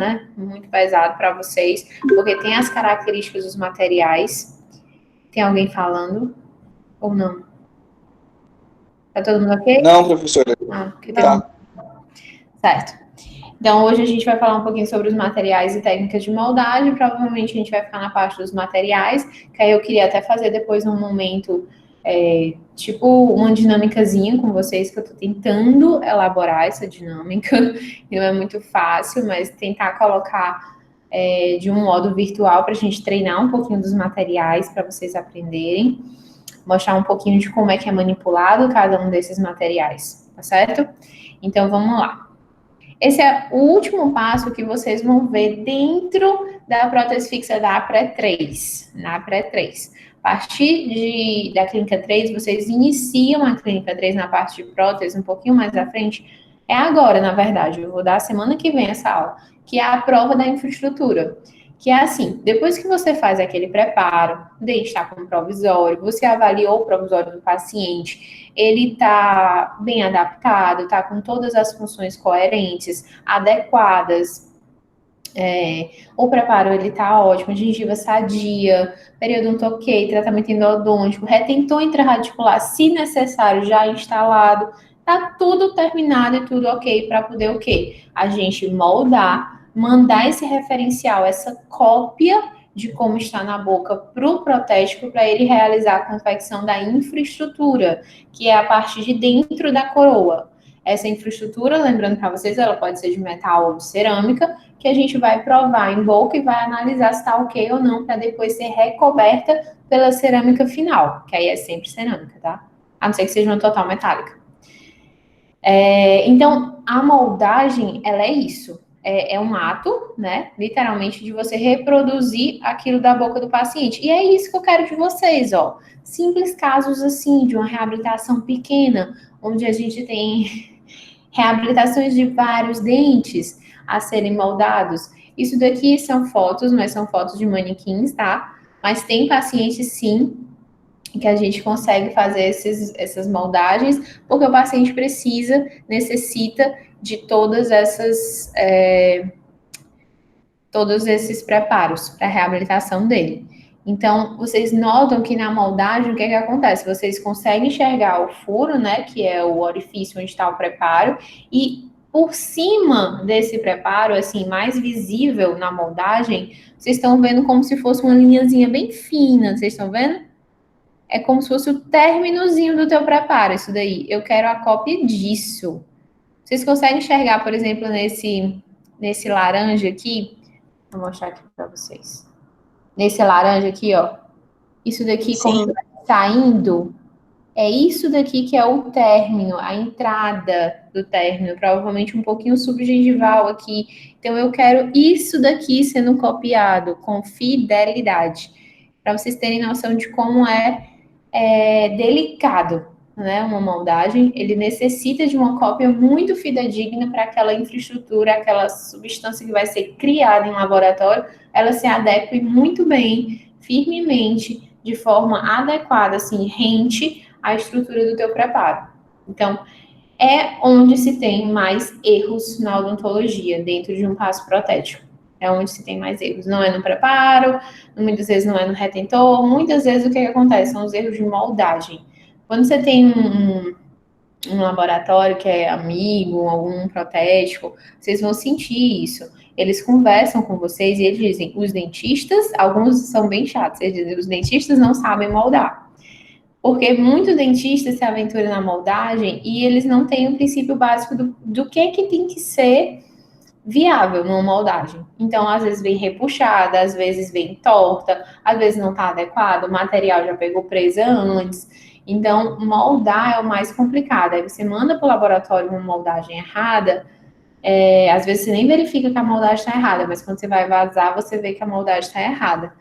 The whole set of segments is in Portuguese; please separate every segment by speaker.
Speaker 1: né? Muito pesado para vocês, porque tem as características dos materiais. Tem alguém falando? Ou não? Tá todo mundo ok?
Speaker 2: Não, professora.
Speaker 1: Tá. Certo. Então, hoje a gente vai falar um pouquinho sobre os materiais e técnicas de moldagem. Provavelmente a gente vai ficar na parte dos materiais, que aí eu queria até fazer depois um momento, tipo uma dinâmicazinha com vocês, que eu tô tentando elaborar essa dinâmica. Não é muito fácil, mas tentar colocar de um modo virtual para a gente treinar um pouquinho dos materiais para vocês aprenderem. Mostrar um pouquinho de como é que é manipulado cada um desses materiais, tá certo? Então, vamos lá. Esse é o último passo que vocês vão ver dentro da prótese fixa da pré-3, na pré-3. A partir da clínica 3, vocês iniciam a clínica 3 na parte de prótese um pouquinho mais à frente. É agora, na verdade, eu vou dar semana que vem essa aula, que é a prova da infraestrutura. Que é assim, depois que você faz aquele preparo, o dente está com provisório, você avaliou o provisório do paciente, ele está bem adaptado, está com todas as funções coerentes, adequadas, o preparo ele está ótimo, gengiva sadia, periodonto ok, tratamento endodôntico, retentor intraradicular, se necessário, já instalado, tá tudo terminado e tudo ok para poder o quê? A gente moldar, mandar esse referencial, essa cópia de como está na boca para o protético, para ele realizar a confecção da infraestrutura, que é a parte de dentro da coroa. Essa infraestrutura, lembrando para vocês, ela pode ser de metal ou de cerâmica, que a gente vai provar em boca e vai analisar se está ok ou não, para depois ser recoberta pela cerâmica final, que aí é sempre cerâmica, tá? A não ser que seja uma total metálica. Então, a moldagem, ela é isso. É um ato, né, literalmente, de você reproduzir aquilo da boca do paciente. E é isso que eu quero de vocês, ó. Simples casos, assim, de uma reabilitação pequena, onde a gente tem reabilitações de vários dentes a serem moldados. Isso daqui são fotos, mas são fotos de manequins, tá? Mas tem pacientes, sim, que a gente consegue fazer essas moldagens, porque o paciente necessita de todos esses preparos para a reabilitação dele. Então, vocês notam que na moldagem, o que acontece? Vocês conseguem enxergar o furo, né, que é o orifício onde está o preparo, e por cima desse preparo, assim, mais visível na moldagem, vocês estão vendo como se fosse uma linhazinha bem fina, vocês estão vendo? É como se fosse o términozinho do teu preparo, isso daí. Eu quero a cópia disso. Vocês conseguem enxergar, por exemplo, nesse laranja aqui? Vou mostrar aqui para vocês. Nesse laranja aqui, ó. Isso daqui, como vai saindo, é isso daqui que é o término, a entrada do término, provavelmente um pouquinho subgengival aqui. Então, eu quero isso daqui sendo copiado com fidelidade, para vocês terem noção de como é delicado, né? Uma moldagem, ele necessita de uma cópia muito fidedigna para aquela infraestrutura, aquela substância que vai ser criada em laboratório, ela se adeque muito bem, firmemente, de forma adequada, assim, rente à estrutura do teu preparo. Então, é onde se tem mais erros na odontologia, dentro de um passo protético. É onde se tem mais erros. Não é no preparo, muitas vezes não é no retentor, muitas vezes o que acontece são os erros de moldagem. Quando você tem um laboratório que é amigo, algum protético, vocês vão sentir isso. Eles conversam com vocês e eles dizem, os dentistas, alguns são bem chatos, eles dizem, os dentistas não sabem moldar. Porque muitos dentistas se aventuram na moldagem e eles não têm o princípio básico do que tem que ser viável numa moldagem. Então, às vezes vem repuxada, às vezes vem torta, às vezes não está adequado, o material já pegou presa antes. Então, moldar é o mais complicado. Aí você manda para o laboratório uma moldagem errada, às vezes você nem verifica que a moldagem está errada, mas quando você vai vazar, você vê que a moldagem está errada.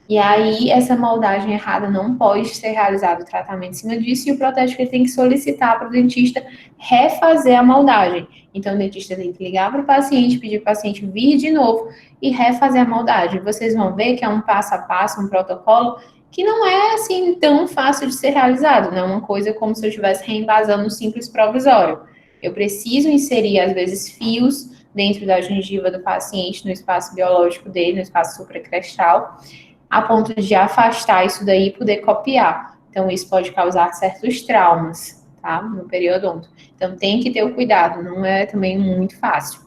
Speaker 1: E aí, essa moldagem errada não pode ser realizado o tratamento em cima disso, e o protético tem que solicitar para o dentista refazer a moldagem. Então, o dentista tem que ligar para o paciente, pedir para o paciente vir de novo e refazer a moldagem. Vocês vão ver que é um passo a passo, um protocolo, que não é, assim, tão fácil de ser realizado, não é uma coisa como se eu estivesse reembasando um simples provisório. Eu preciso inserir, às vezes, fios dentro da gengiva do paciente, no espaço biológico dele, no espaço supracrestal, a ponto de afastar isso daí e poder copiar. Então, isso pode causar certos traumas, tá? No periodonto. Então, tem que ter o cuidado, não é também muito fácil.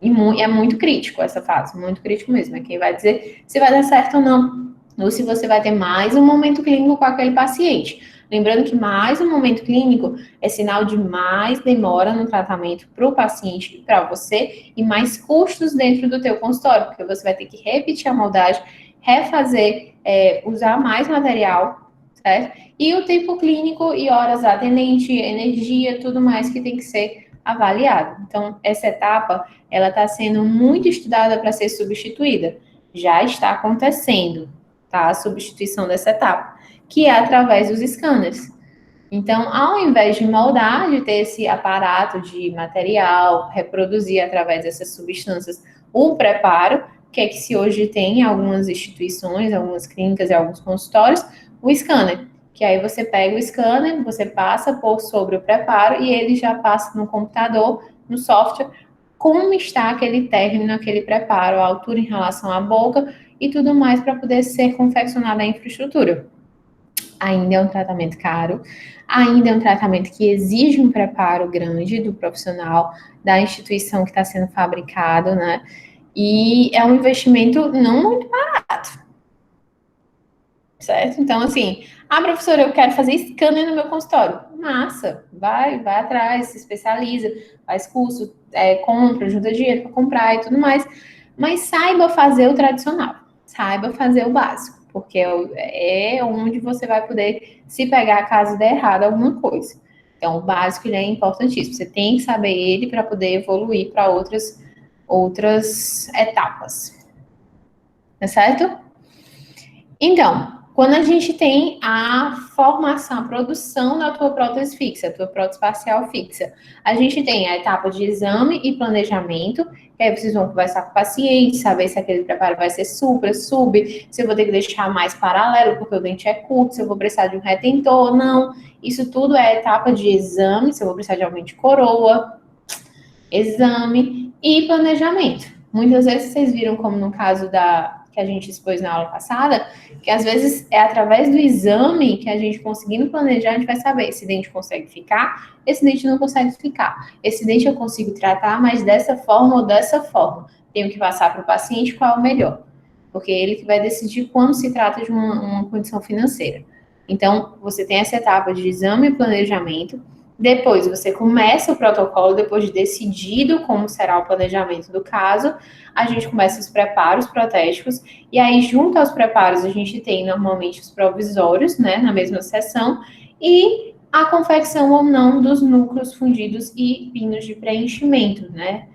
Speaker 1: E é muito crítico essa fase, muito crítico mesmo. É quem vai dizer se vai dar certo ou não, ou se você vai ter mais um momento clínico com aquele paciente. Lembrando que mais um momento clínico é sinal de mais demora no tratamento para o paciente e para você, e mais custos dentro do teu consultório, porque você vai ter que repetir a moldagem, refazer, usar mais material, certo? E o tempo clínico e horas atendente, energia, tudo mais que tem que ser avaliado. Então, essa etapa, ela está sendo muito estudada para ser substituída. Já está acontecendo, tá? A substituição dessa etapa, que é através dos scanners. Então, ao invés de moldar, de ter esse aparato de material, reproduzir através dessas substâncias o preparo, que é que se hoje tem em algumas instituições, algumas clínicas e alguns consultórios, o scanner, que aí você pega o scanner, você passa por sobre o preparo e ele já passa no computador, no software, como está aquele término, aquele preparo, a altura em relação à boca e tudo mais para poder ser confeccionada a infraestrutura. Ainda é um tratamento caro, ainda é um tratamento que exige um preparo grande do profissional, da instituição que está sendo fabricado, né? E é um investimento não muito barato, certo? Então, assim, professora, eu quero fazer scanner no meu consultório. Massa, vai atrás, se especializa, faz curso, compra, ajuda dinheiro para comprar e tudo mais. Mas saiba fazer o tradicional, saiba fazer o básico, porque é onde você vai poder se pegar caso der errado alguma coisa. Então, o básico ele é importantíssimo. Você tem que saber ele para poder evoluir para outras etapas. Tá certo? Então, quando a gente tem a formação, a produção da tua prótese fixa, a tua prótese parcial fixa, a gente tem a etapa de exame e planejamento, que aí vocês vão conversar com o paciente, saber se aquele preparo vai ser supra, sub, se eu vou ter que deixar mais paralelo, porque o dente é curto, se eu vou precisar de um retentor ou não. Isso tudo é a etapa de exame, se eu vou precisar de aumento de coroa, exame e planejamento. Muitas vezes vocês viram, como no caso que a gente expôs na aula passada, que às vezes é através do exame que a gente conseguindo planejar, a gente vai saber esse dente consegue ficar, esse dente não consegue ficar. Esse dente eu consigo tratar, mas dessa forma ou dessa forma. Tenho que passar para o paciente qual é o melhor. Porque é ele que vai decidir quando se trata de uma condição financeira. Então, você tem essa etapa de exame e planejamento. Depois, você começa o protocolo, depois de decidido como será o planejamento do caso, a gente começa os preparos protéticos, e aí, junto aos preparos, a gente tem normalmente os provisórios, né, na mesma sessão, e a confecção ou não dos núcleos fundidos e pinos de preenchimento, né,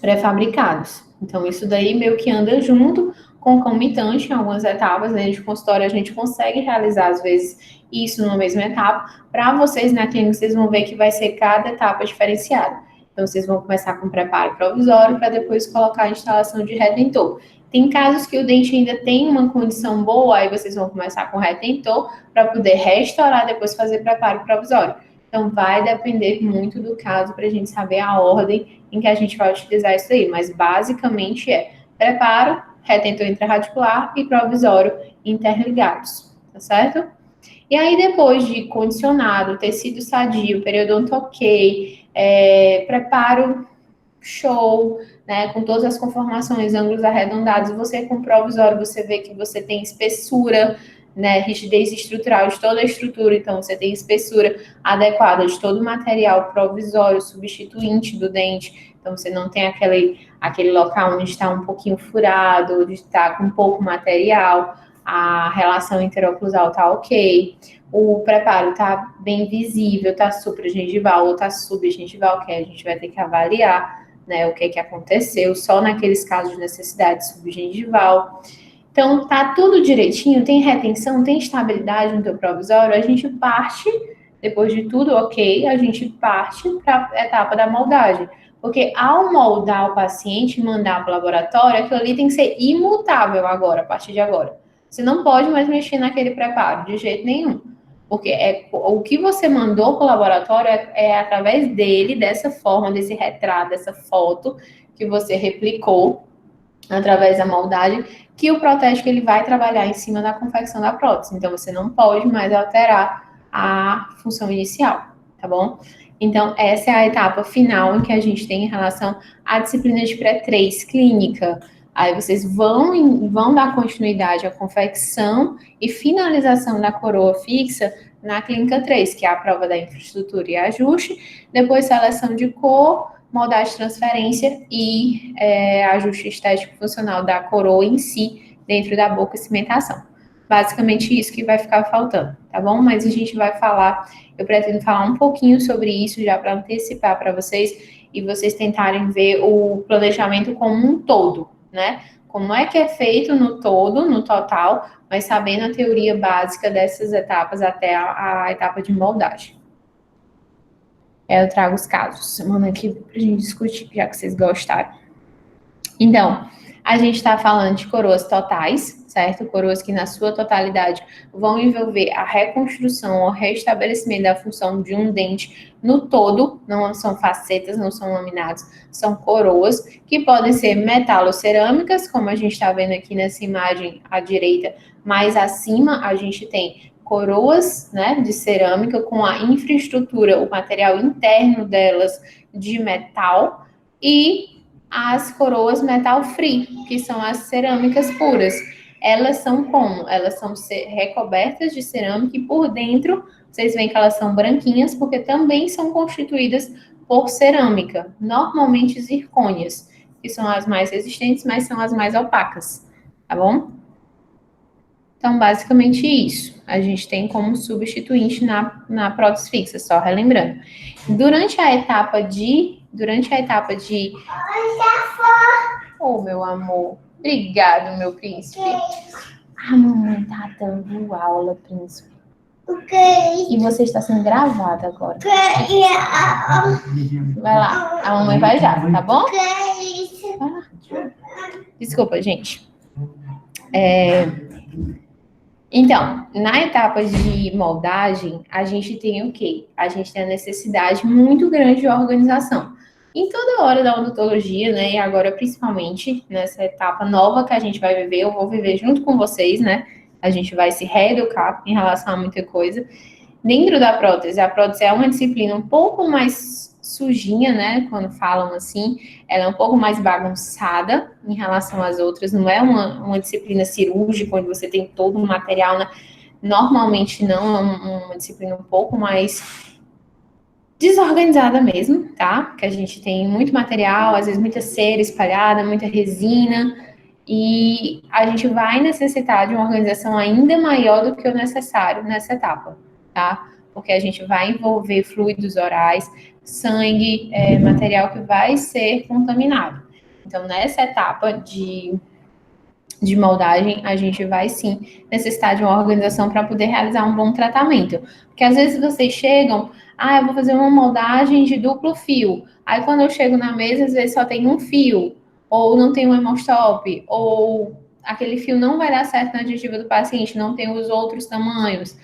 Speaker 1: pré-fabricados. Então, isso daí meio que anda junto, concomitante em algumas etapas, né, de consultório a gente consegue realizar, às vezes, isso numa mesma etapa. Para vocês na clínica, vocês vão ver que vai ser cada etapa diferenciada. Então, vocês vão começar com preparo provisório para depois colocar a instalação de retentor. Tem casos que o dente ainda tem uma condição boa, aí vocês vão começar com retentor para poder restaurar, depois fazer preparo provisório. Então, vai depender muito do caso para a gente saber a ordem em que a gente vai utilizar isso aí. Mas, basicamente, é preparo, retentor intrarradicular e provisório interligados, tá certo? E aí, depois de condicionado, tecido sadio, periodonto ok, preparo show, né, com todas as conformações, ângulos arredondados, você com provisório, você vê que você tem espessura, né, rigidez estrutural de toda a estrutura, então você tem espessura adequada de todo o material provisório, substituinte do dente, então você não tem aquele local onde está um pouquinho furado, onde está com pouco material, a relação interoclusal está ok, o preparo está bem visível, está supragengival ou está subgengival, que a gente vai ter que avaliar, né, o que aconteceu, só naqueles casos de necessidade subgengival. Então, tá tudo direitinho, tem retenção, tem estabilidade no teu provisório, a gente parte, depois de tudo ok, a gente parte para a etapa da moldagem. Porque ao moldar o paciente e mandar para o laboratório, aquilo ali tem que ser imutável agora, a partir de agora. Você não pode mais mexer naquele preparo, de jeito nenhum. porque o que você mandou para o laboratório é através dele, dessa forma, desse retrato, dessa foto que você replicou através da moldagem, que o protético ele vai trabalhar em cima da confecção da prótese. Então, você não pode mais alterar a função inicial, tá bom? Então, essa é a etapa final em que a gente tem em relação à disciplina de pré-3 clínica. Aí vocês vão dar continuidade à confecção e finalização da coroa fixa na clínica 3, que é a prova da infraestrutura e ajuste, depois seleção de cor, moldagem de transferência e ajuste estético funcional da coroa em si, dentro da boca e cimentação. Basicamente isso que vai ficar faltando, tá bom? Mas a gente vai falar, eu pretendo falar um pouquinho sobre isso já para antecipar para vocês e vocês tentarem ver o planejamento como um todo, né? Como é que é feito no todo, no total, mas sabendo a teoria básica dessas etapas até a etapa de moldagem. Eu trago os casos semana aqui para a gente discutir, já que vocês gostaram. Então, a gente está falando de coroas totais, certo? Coroas que, na sua totalidade, vão envolver a reconstrução ou restabelecimento da função de um dente no todo, não são facetas, não são laminados, são coroas que podem ser metalocerâmicas, como a gente está vendo aqui nessa imagem à direita, mais acima a gente tem coroas, né, de cerâmica com a infraestrutura, o material interno delas de metal e as coroas metal free, que são as cerâmicas puras. Elas são como? Elas são recobertas de cerâmica e por dentro, vocês veem que elas são branquinhas, porque também são constituídas por cerâmica, normalmente zircônias, que são as mais resistentes, mas são as mais opacas, tá bom? Então, basicamente isso. A gente tem como substituinte na prótese fixa, só relembrando. Durante a etapa de... Oh, meu amor. Obrigado, meu príncipe. A mamãe tá dando aula, príncipe. E você está sendo gravada agora. Vai lá. A mamãe vai já, tá bom? Vai lá. Desculpa, gente. Então, na etapa de moldagem, a gente tem o quê? A gente tem a necessidade muito grande de organização. Em toda hora da odontologia, né, e agora principalmente nessa etapa nova que a gente vai viver, eu vou viver junto com vocês, né, a gente vai se reeducar em relação a muita coisa. Dentro da prótese, a prótese é uma disciplina um pouco mais sujinha, né, quando falam assim, ela é um pouco mais bagunçada em relação às outras, não é uma disciplina cirúrgica, onde você tem todo o material, né? Normalmente não, é uma disciplina um pouco mais desorganizada mesmo, tá? Que a gente tem muito material, às vezes muita cera espalhada, muita resina, e a gente vai necessitar de uma organização ainda maior do que o necessário nessa etapa, tá? Porque a gente vai envolver fluidos orais, sangue, material que vai ser contaminado. Então, nessa etapa de moldagem, a gente vai sim necessitar de uma organização para poder realizar um bom tratamento. Porque às vezes vocês chegam, eu vou fazer uma moldagem de duplo fio. Aí quando eu chego na mesa, às vezes só tem um fio, ou não tem um hemostop, ou aquele fio não vai dar certo na gengiva do paciente, não tem os outros tamanhos.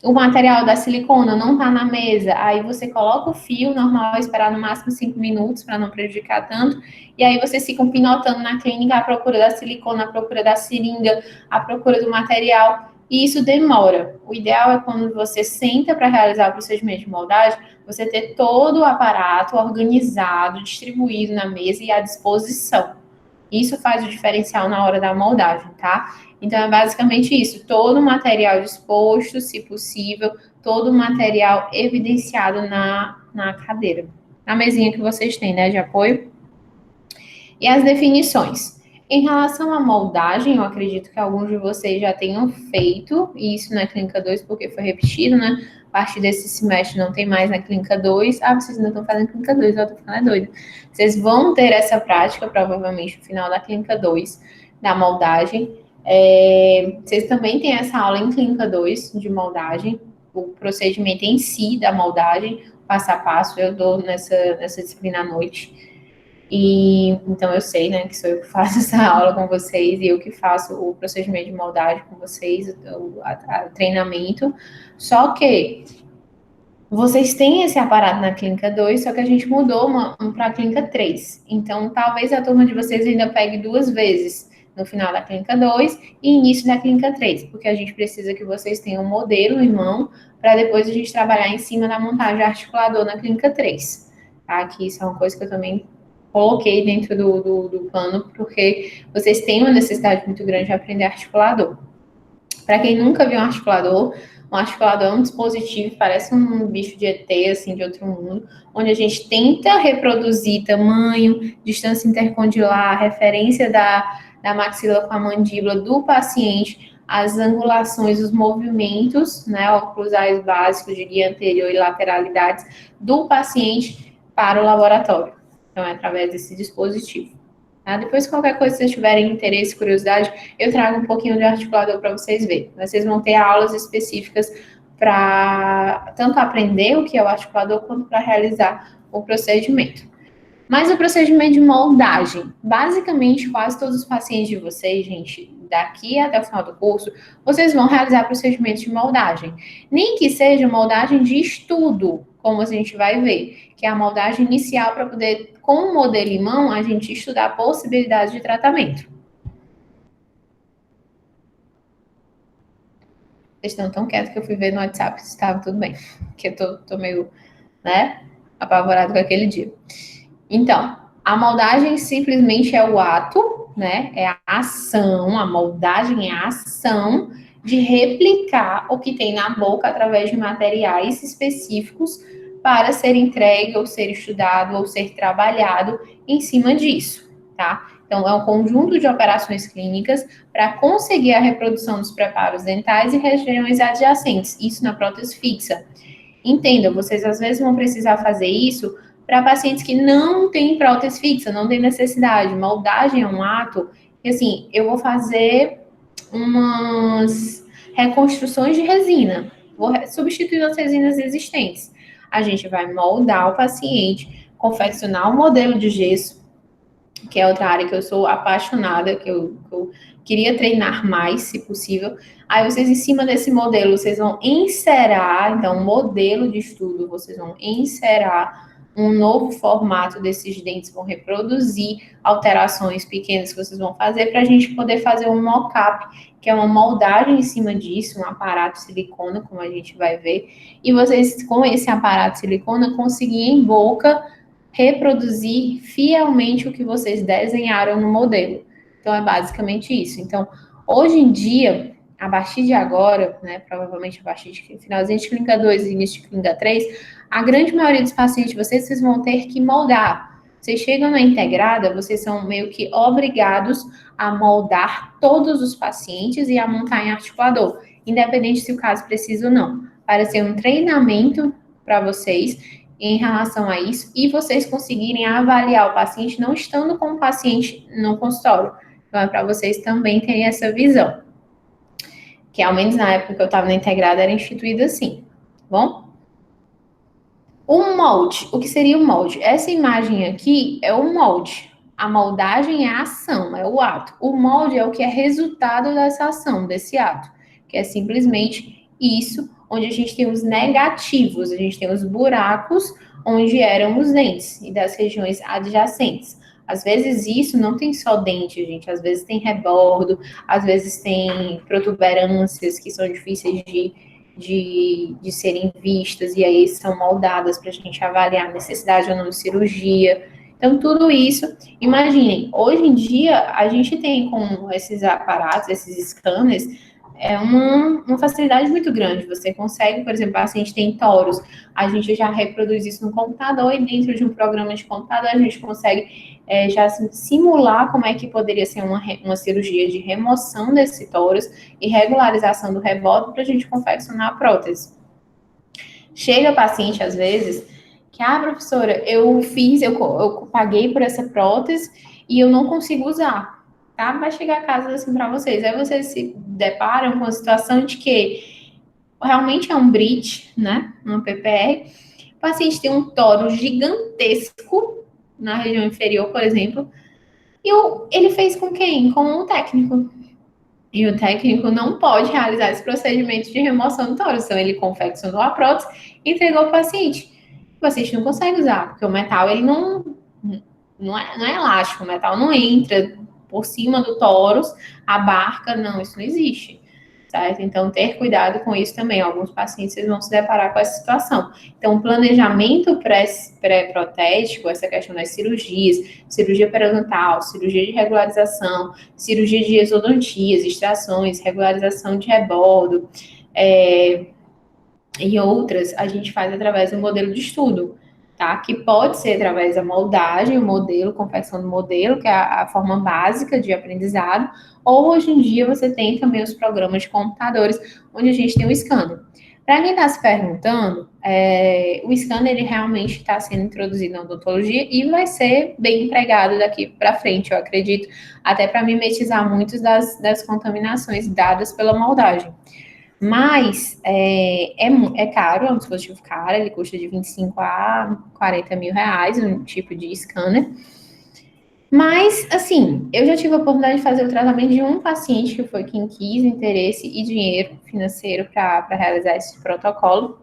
Speaker 1: O material da silicona não está na mesa, aí você coloca o fio normal, esperar no máximo 5 minutos para não prejudicar tanto, e aí vocês ficam pinotando na clínica à procura da silicona, à procura da seringa, à procura do material, e isso demora. O ideal é quando você senta para realizar o procedimento de moldagem, você ter todo o aparato organizado, distribuído na mesa e à disposição. Isso faz o diferencial na hora da moldagem, tá? Então, é basicamente isso. Todo o material disposto, se possível, todo o material evidenciado na cadeira. Na mesinha que vocês têm, né, de apoio. E as definições. Em relação à moldagem, eu acredito que alguns de vocês já tenham feito isso na Clínica 2, porque foi repetido, né? A partir desse semestre não tem mais na Clínica 2. Vocês ainda estão fazendo Clínica 2, eu tô ficando doida. Vocês vão ter essa prática, provavelmente, no final da Clínica 2, da moldagem. Vocês também têm essa aula em Clínica 2, de moldagem, o procedimento em si da moldagem, passo a passo, eu dou nessa disciplina à noite. E então eu sei, né, que sou eu que faço essa aula com vocês e eu que faço o procedimento de moldagem com vocês, o treinamento. Só que vocês têm esse aparato na Clínica 2, só que a gente mudou para a Clínica 3. Então, talvez a turma de vocês ainda pegue 2 vezes no final da Clínica 2 e início da Clínica 3, porque a gente precisa que vocês tenham um modelo em mão para depois a gente trabalhar em cima da montagem articulador na Clínica 3. Tá? Que isso é uma coisa que eu também coloquei dentro do plano, porque vocês têm uma necessidade muito grande de aprender articulador. Para quem nunca viu um articulador é um dispositivo, parece um bicho de ET, assim, de outro mundo, onde a gente tenta reproduzir tamanho, distância intercondilar, referência da maxila com a mandíbula do paciente, as angulações, os movimentos, né, oclusais básicos de guia anterior e lateralidades do paciente para o laboratório. Então, é através desse dispositivo. Tá? Depois, qualquer coisa, se vocês tiverem interesse, curiosidade, eu trago um pouquinho de articulador para vocês verem. Vocês vão ter aulas específicas para tanto aprender o que é o articulador, quanto para realizar o procedimento. Mas o procedimento de moldagem, basicamente, quase todos os pacientes de vocês, gente, daqui até o final do curso, vocês vão realizar procedimentos de moldagem. Nem que seja moldagem de estudo, como a gente vai ver, que é a moldagem inicial para poder, com o modelo em mão, a gente estudar possibilidades de tratamento. Vocês estão tão quietos que eu fui ver no WhatsApp se estava tudo bem, porque eu tô meio, né, apavorado com aquele dia. Então, a moldagem simplesmente é o ato, né? É a ação, a moldagem é a ação de replicar o que tem na boca através de materiais específicos para ser entregue ou ser estudado ou ser trabalhado em cima disso, tá? Então, é um conjunto de operações clínicas para conseguir a reprodução dos preparos dentais e regiões adjacentes, isso na prótese fixa. Entendam, vocês às vezes vão precisar fazer isso para pacientes que não têm prótese fixa, não tem necessidade. Moldagem é um ato que, assim, eu vou fazer umas reconstruções de resina, vou substituir as resinas existentes. A gente vai moldar o paciente, confeccionar um modelo de gesso, que é outra área que eu sou apaixonada, que eu queria treinar mais, se possível. Aí vocês, em cima desse modelo, vocês vão encerar, então, modelo de estudo, vocês vão encerar um novo formato desses dentes, vão reproduzir alterações pequenas que vocês vão fazer para a gente poder fazer um mock-up, que é uma moldagem em cima disso, um aparato silicona, como a gente vai ver, e vocês, com esse aparato silicona, conseguir em boca reproduzir fielmente o que vocês desenharam no modelo. Então, é basicamente isso. Então, hoje em dia, a partir de agora, né, provavelmente a partir de finalzinho de clínica 2 e início de clínica 3, a grande maioria dos pacientes de vocês vão ter que moldar. Vocês chegam na integrada, vocês são meio que obrigados a moldar todos os pacientes e a montar em articulador, independente se o caso precisa ou não, para ser um treinamento para vocês em relação a isso e vocês conseguirem avaliar o paciente não estando com o paciente no consultório. Então, é para vocês também terem essa visão. Que, ao menos na época que eu estava na integrada, era instituído assim, tá bom? O molde, o que seria o molde? Essa imagem aqui é o molde. A moldagem é a ação, é o ato. O molde é o que é resultado dessa ação, desse ato, que é simplesmente isso, onde a gente tem os negativos, a gente tem os buracos onde eram os dentes e das regiões adjacentes. Às vezes isso não tem só dente, gente, às vezes tem rebordo, às vezes tem protuberâncias que são difíceis de serem vistas, e aí são moldadas para a gente avaliar a necessidade ou não de cirurgia. Então, tudo isso, imaginem, hoje em dia, a gente tem com esses aparatos, esses scanners, uma facilidade muito grande. Você consegue, por exemplo, a gente tem toros, a gente já reproduz isso no computador e dentro de um programa de computador a gente consegue já simular como é que poderia ser uma cirurgia de remoção desse tórax e regularização do rebote para a gente confeccionar a prótese. Chega paciente, às vezes, que, professora, eu paguei por essa prótese e eu não consigo usar, tá? Vai chegar a casa assim para vocês. Aí vocês se deparam com a situação de que realmente é um bridge, né? Uma PPR. O paciente tem um tórax gigantesco, na região inferior, por exemplo, e ele fez com quem? Com um técnico. E o técnico não pode realizar esse procedimento de remoção do tórax. Então, ele confeccionou a prótese e entregou para o paciente. O paciente não consegue usar, porque o metal ele não é elástico, o metal não entra por cima do tórax, abarca, não, isso não existe. Certo? Então, ter cuidado com isso também. Alguns pacientes vão se deparar com essa situação. Então, o planejamento pré-protético, essa questão das cirurgias, cirurgia periodontal, cirurgia de regularização, cirurgia de exodontias, extrações, regularização de rebordo, e outras, a gente faz através do modelo de estudo, tá? Que pode ser através da moldagem, o modelo, confecção do modelo, que é a forma básica de aprendizado, ou hoje em dia você tem também os programas de computadores, onde a gente tem o scanner. Para quem está se perguntando, o scanner ele realmente está sendo introduzido na odontologia e vai ser bem empregado daqui para frente, eu acredito, até para mimetizar muitas das contaminações dadas pela moldagem. Mas é caro, é um dispositivo caro, ele custa de 25 a 40 mil reais, um tipo de scanner. Mas, assim, eu já tive a oportunidade de fazer o tratamento de um paciente que foi quem quis interesse e dinheiro financeiro para realizar esse protocolo,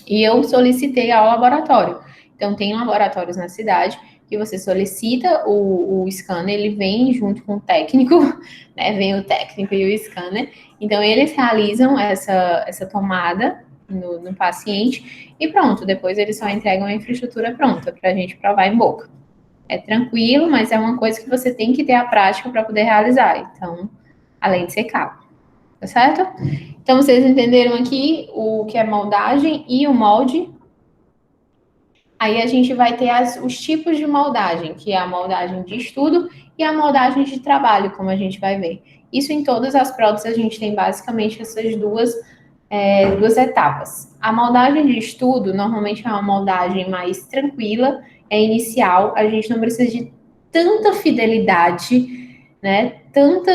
Speaker 1: e eu solicitei ao laboratório. Então, tem laboratórios na cidade que você solicita o scanner, ele vem junto com o técnico, né? Vem o técnico e o scanner. Então, eles realizam essa tomada no paciente e pronto, depois eles só entregam a infraestrutura pronta para a gente provar em boca. É tranquilo, mas é uma coisa que você tem que ter a prática para poder realizar. Então, além de ser caro, tá certo? Então, vocês entenderam aqui o que é moldagem e o molde. Aí a gente vai ter os tipos de moldagem, que é a moldagem de estudo e a moldagem de trabalho, como a gente vai ver. Isso em todas as próteses a gente tem basicamente essas duas etapas. A moldagem de estudo normalmente é uma moldagem mais tranquila, é inicial, a gente não precisa de tanta fidelidade, né? Tanta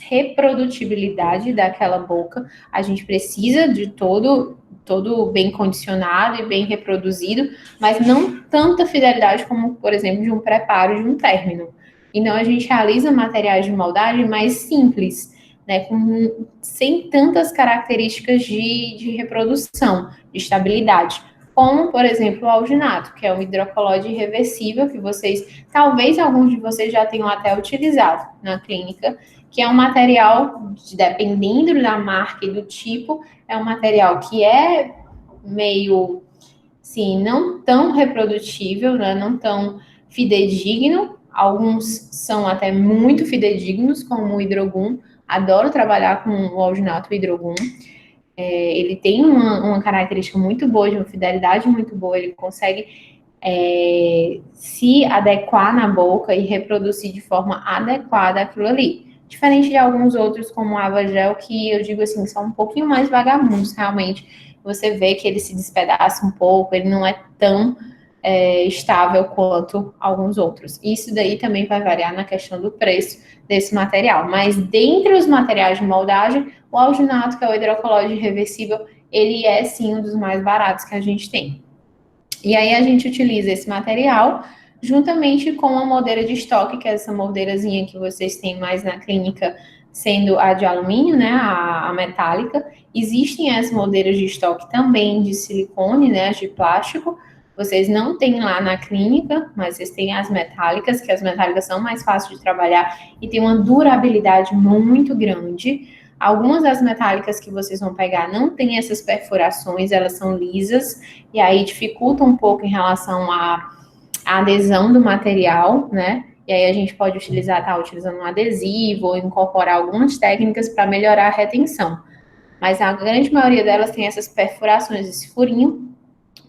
Speaker 1: reprodutibilidade daquela boca. A gente precisa de todo bem condicionado e bem reproduzido, mas não tanta fidelidade como, por exemplo, de um preparo de um término. Então, a gente realiza materiais de moldagem mais simples, né, sem tantas características de reprodução, de estabilidade, como, por exemplo, o alginato, que é um hidrocolóide reversível, que talvez alguns de vocês já tenham até utilizado na clínica, que é um material, dependendo da marca e do tipo, é um material que é meio, sim, não tão reprodutível, né, não tão fidedigno. Alguns são até muito fidedignos, como o hidrogum. Adoro trabalhar com o alginato hidrogum. Ele tem uma característica muito boa, de uma fidelidade muito boa, ele consegue se adequar na boca e reproduzir de forma adequada aquilo ali. Diferente de alguns outros, como o Avagel, que eu digo assim, são um pouquinho mais vagabundos, realmente. Você vê que ele se despedaça um pouco, ele não é tão estável quanto alguns outros. Isso daí também vai variar na questão do preço desse material. Mas dentre os materiais de moldagem, o alginato, que é o hidrocolóide reversível, ele é sim um dos mais baratos que a gente tem. E aí a gente utiliza esse material juntamente com a moldeira de estoque, que é essa moldeirazinha que vocês têm mais na clínica, sendo a de alumínio, né, a metálica. Existem as moldeiras de estoque também de silicone, né, as de plástico. Vocês não têm lá na clínica, mas vocês têm as metálicas, que as metálicas são mais fáceis de trabalhar e tem uma durabilidade muito grande. Algumas das metálicas que vocês vão pegar não tem essas perfurações, elas são lisas, e aí dificulta um pouco em relação à adesão do material, né? E aí a gente pode utilizando um adesivo ou incorporar algumas técnicas para melhorar a retenção. Mas a grande maioria delas tem essas perfurações, esse furinho,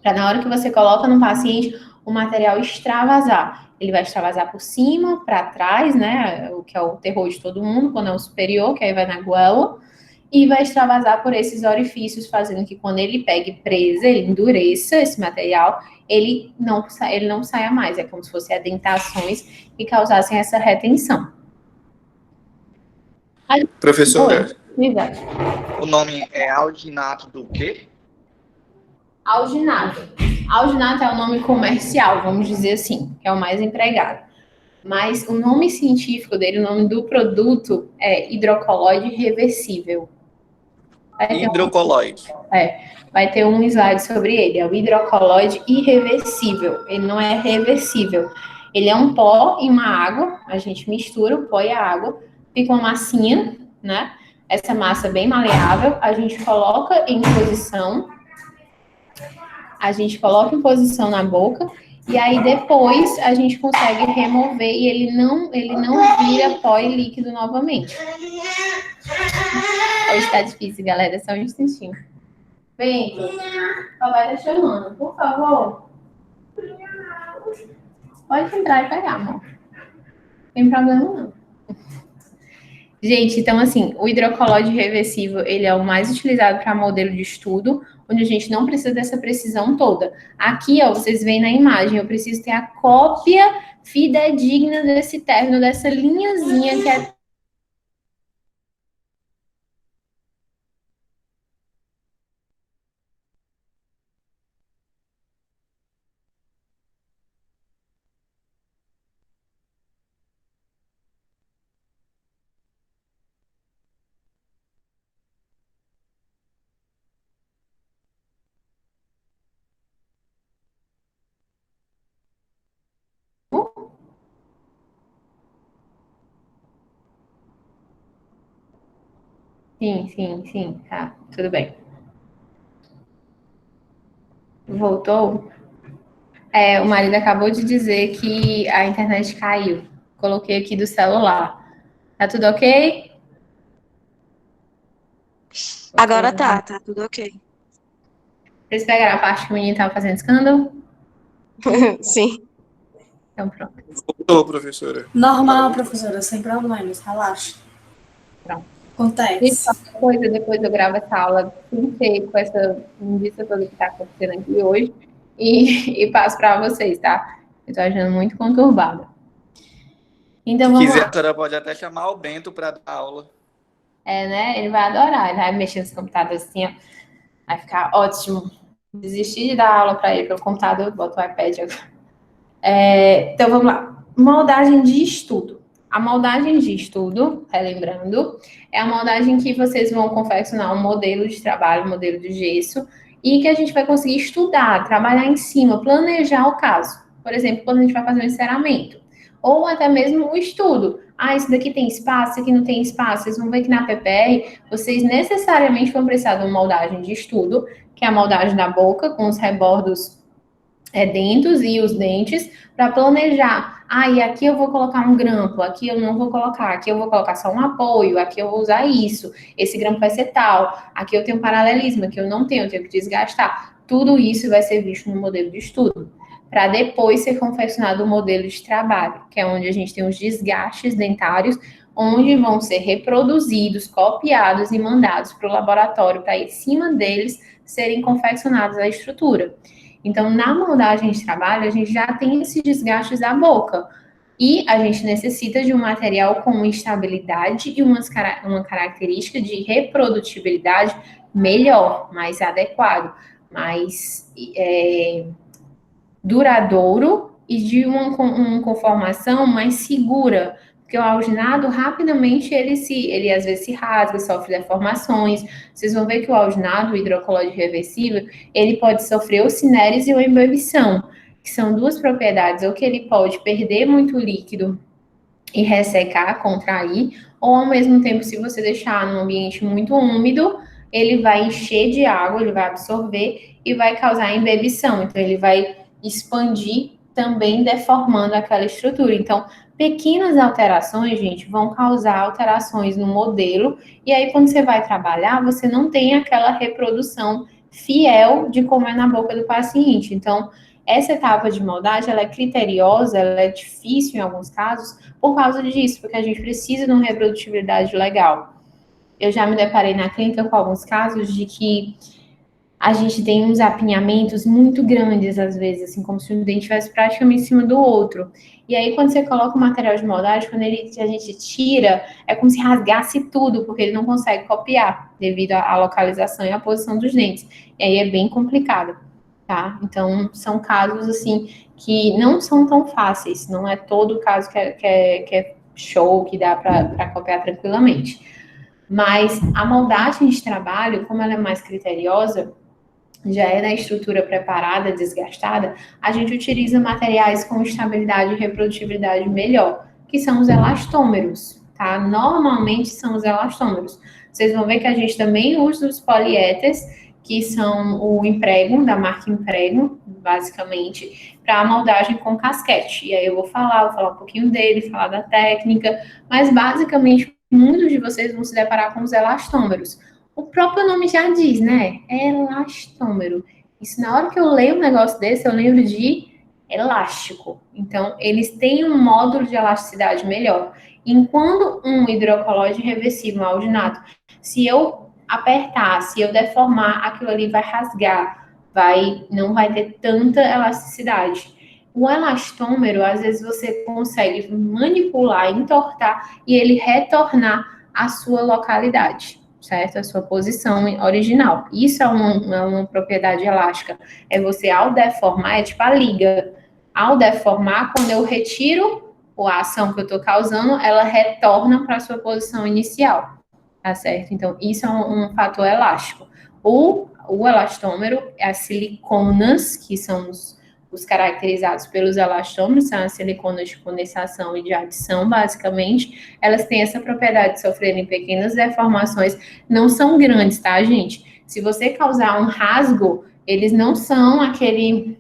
Speaker 1: para na hora que você coloca no paciente, o material extravasar. Ele vai extravasar por cima, para trás, né? O que é o terror de todo mundo, quando é o superior, que aí vai na goela, e vai extravasar por esses orifícios, fazendo que quando ele pegue presa, ele endureça esse material, ele não saia mais. É como se fossem adentações que causassem essa retenção.
Speaker 2: Professora, o nome é alginato do quê?
Speaker 1: Alginato. Alginato é o nome comercial, vamos dizer assim, que é o mais empregado. Mas o nome científico dele, o nome do produto é hidrocolóide reversível.
Speaker 2: Hidrocoloide.
Speaker 1: Vai ter um slide sobre ele, é o hidrocolóide irreversível. Ele não é reversível. Ele é um pó e uma água, a gente mistura o pó e a água, fica uma massinha, né? Essa massa bem maleável, a gente coloca em posição, na boca, e aí depois a gente consegue remover e ele não vira pó e líquido novamente. Hoje tá difícil, galera, só um instantinho. Vem, papai tá chamando, por favor. Pode entrar e pegar, amor. Não tem problema não. Gente, então assim, o hidrocolóide reversível, ele é o mais utilizado para modelo de estudo, onde a gente não precisa dessa precisão toda. Aqui, ó, vocês veem na imagem, eu preciso ter a cópia fidedigna desse término, dessa linhazinha que é Sim, tá, tudo bem. Voltou? O marido acabou de dizer que a internet caiu. Coloquei aqui do celular. Tá tudo ok?
Speaker 3: Agora tá tudo ok.
Speaker 1: Vocês pegaram a parte que o menino tava fazendo escândalo?
Speaker 3: Sim.
Speaker 1: Então pronto.
Speaker 2: Voltou, professora.
Speaker 4: Normal, professora, sem problemas, relaxa.
Speaker 1: Pronto. Gente,
Speaker 4: Acontece.
Speaker 1: qualquer coisa, depois eu gravo essa aula sem ser com essa vista toda que está acontecendo aqui hoje e passo para vocês, tá? Eu tô achando muito conturbada. Então
Speaker 2: Se
Speaker 1: vamos
Speaker 2: quiser,
Speaker 1: lá.
Speaker 2: a senhora pode até chamar o Bento para dar aula.
Speaker 1: Né? Ele vai adorar, ele vai mexer nos computadores assim, ó. Vai ficar ótimo. Desistir de dar aula para ele pelo computador, boto o iPad agora. Então vamos lá. Moldagem de estudo. A moldagem de estudo, relembrando, é a moldagem que vocês vão confeccionar um modelo de trabalho, um modelo de gesso, e que a gente vai conseguir estudar, trabalhar em cima, planejar o caso. Por exemplo, quando a gente vai fazer um enceramento. Ou até mesmo o estudo. Isso daqui tem espaço, isso aqui não tem espaço. Vocês vão ver que na PPR, vocês necessariamente vão precisar de uma moldagem de estudo, que é a moldagem da boca, com os rebordos dentos e os dentes, para planejar. E aqui eu vou colocar um grampo, aqui eu não vou colocar, aqui eu vou colocar só um apoio, aqui eu vou usar isso, esse grampo vai ser tal, aqui eu tenho paralelismo, aqui eu não tenho, eu tenho que desgastar. Tudo isso vai ser visto no modelo de estudo, para depois ser confeccionado o modelo de trabalho, que é onde a gente tem os desgastes dentários, onde vão ser reproduzidos, copiados e mandados para o laboratório, para em cima deles serem confeccionados a estrutura. Então, na moldagem de trabalho, a gente já tem esses desgastes da boca. E a gente necessita de um material com estabilidade e uma característica de reprodutibilidade melhor, mais adequado, mais duradouro e de uma conformação mais segura. Porque o alginado, rapidamente, ele às vezes se rasga, sofre deformações. Vocês vão ver que o alginado, o hidrocolóide reversível, ele pode sofrer ocinerese ou embebição, que são duas propriedades, ou que ele pode perder muito líquido e ressecar, contrair, ou ao mesmo tempo, se você deixar num ambiente muito úmido, ele vai encher de água, ele vai absorver e vai causar embebição. Então, ele vai expandir também deformando aquela estrutura. Então, pequenas alterações, gente, vão causar alterações no modelo, e aí quando você vai trabalhar, você não tem aquela reprodução fiel de como é na boca do paciente. Então, essa etapa de moldagem, ela é criteriosa, ela é difícil em alguns casos, por causa disso, porque a gente precisa de uma reprodutibilidade legal. Eu já me deparei na clínica com alguns casos de que a gente tem uns apinhamentos muito grandes, às vezes, assim, como se um dente estivesse praticamente em cima do outro. E aí, quando você coloca o material de moldagem, quando a gente tira, é como se rasgasse tudo, porque ele não consegue copiar, devido à localização e à posição dos dentes. E aí é bem complicado. tá? Então, são casos, assim, que não são tão fáceis, não é todo caso que é show, que dá para copiar tranquilamente. Mas a moldagem de trabalho, como ela é mais criteriosa, já é da estrutura preparada, desgastada, a gente utiliza materiais com estabilidade e reprodutibilidade melhor, que são os elastômeros, tá? Normalmente são os elastômeros. Vocês vão ver que a gente também usa os poliéteres, que são o Imprego, da marca Imprego, basicamente, para a moldagem com casquete. E aí eu vou falar um pouquinho dele, falar da técnica, mas basicamente muitos de vocês vão se deparar com os elastômeros. O próprio nome já diz, né? É elastômero. Isso, na hora que eu leio um negócio desse, eu lembro de elástico. Então, eles têm um módulo de elasticidade melhor. Enquanto um hidrocolóide reversível, um alginato, se eu apertar, se eu deformar, aquilo ali vai rasgar, não vai ter tanta elasticidade. O elastômero, às vezes você consegue manipular, entortar e ele retornar à sua localidade, certo? A sua posição original. Isso é uma propriedade elástica. É você, ao deformar, é tipo a liga. Ao deformar, quando eu retiro a ação que eu estou causando, ela retorna para a sua posição inicial, tá certo? Então, isso é um fator elástico. O elastômero, as siliconas, que são os caracterizados pelos elastômeros, são as siliconas de condensação e de adição, basicamente, elas têm essa propriedade de sofrerem pequenas deformações, não são grandes, tá, gente? Se você causar um rasgo, eles não são aquele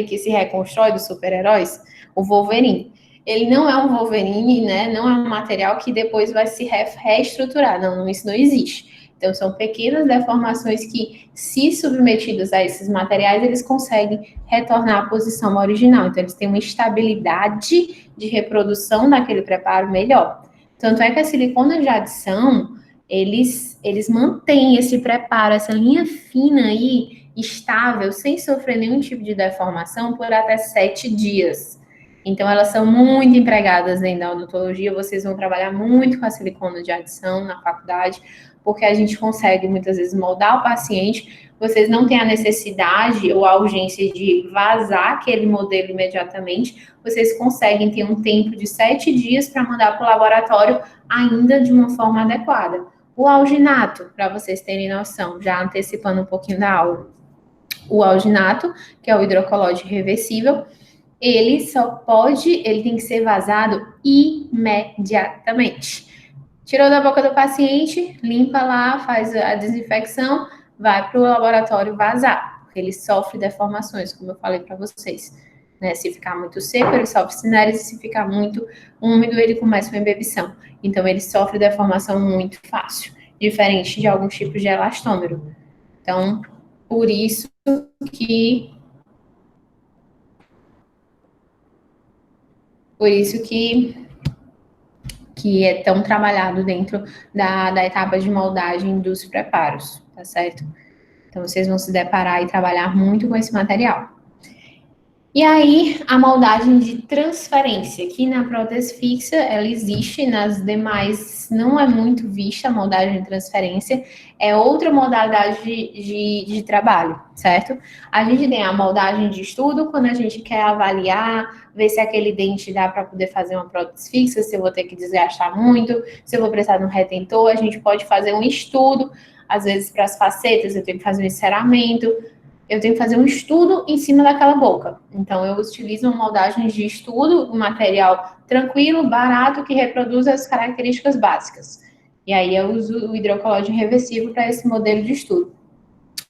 Speaker 1: que se reconstrói dos super-heróis, o Wolverine. Ele não é um Wolverine, né? Não é um material que depois vai se reestruturar. Não, isso não existe. Então, são pequenas deformações que, se submetidas a esses materiais, eles conseguem retornar à posição original. Então, eles têm uma estabilidade de reprodução daquele preparo melhor. Tanto é que a silicona de adição, eles mantêm esse preparo, essa linha fina aí, estável, sem sofrer nenhum tipo de deformação, por até 7 dias. Então, elas são muito empregadas dentro da odontologia. Vocês vão trabalhar muito com a silicona de adição na faculdade, porque a gente consegue, muitas vezes, moldar o paciente. Vocês não têm a necessidade ou a urgência de vazar aquele modelo imediatamente. Vocês conseguem ter um tempo de 7 dias para mandar para o laboratório ainda de uma forma adequada. O alginato, para vocês terem noção, já antecipando um pouquinho da aula. O alginato, que é o hidrocolóide reversível, ele tem que ser vazado imediatamente. Tirou da boca do paciente, limpa lá, faz a desinfecção, vai para o laboratório vazar, porque ele sofre deformações, como eu falei para vocês. Né? Se ficar muito seco, ele sofre cinérese, se ficar muito úmido, ele começa uma embebição. Então, ele sofre deformação muito fácil, diferente de alguns tipos de elastômero. Então, por isso que é tão trabalhado dentro da etapa de moldagem dos preparos, tá certo? Então, vocês vão se deparar e trabalhar muito com esse material. E aí, a moldagem de transferência, que na prótese fixa, ela existe, nas demais não é muito vista a moldagem de transferência, é outra modalidade de trabalho, certo? A gente tem a moldagem de estudo, quando a gente quer avaliar, ver se aquele dente dá para poder fazer uma prótese fixa, se eu vou ter que desgastar muito, se eu vou precisar de um retentor, a gente pode fazer um estudo, às vezes para as facetas eu tenho que fazer um enceramento, eu tenho que fazer um estudo em cima daquela boca. Então, eu utilizo uma moldagem de estudo, um material tranquilo, barato, que reproduz as características básicas. E aí, eu uso o hidrocolóide reversível para esse modelo de estudo.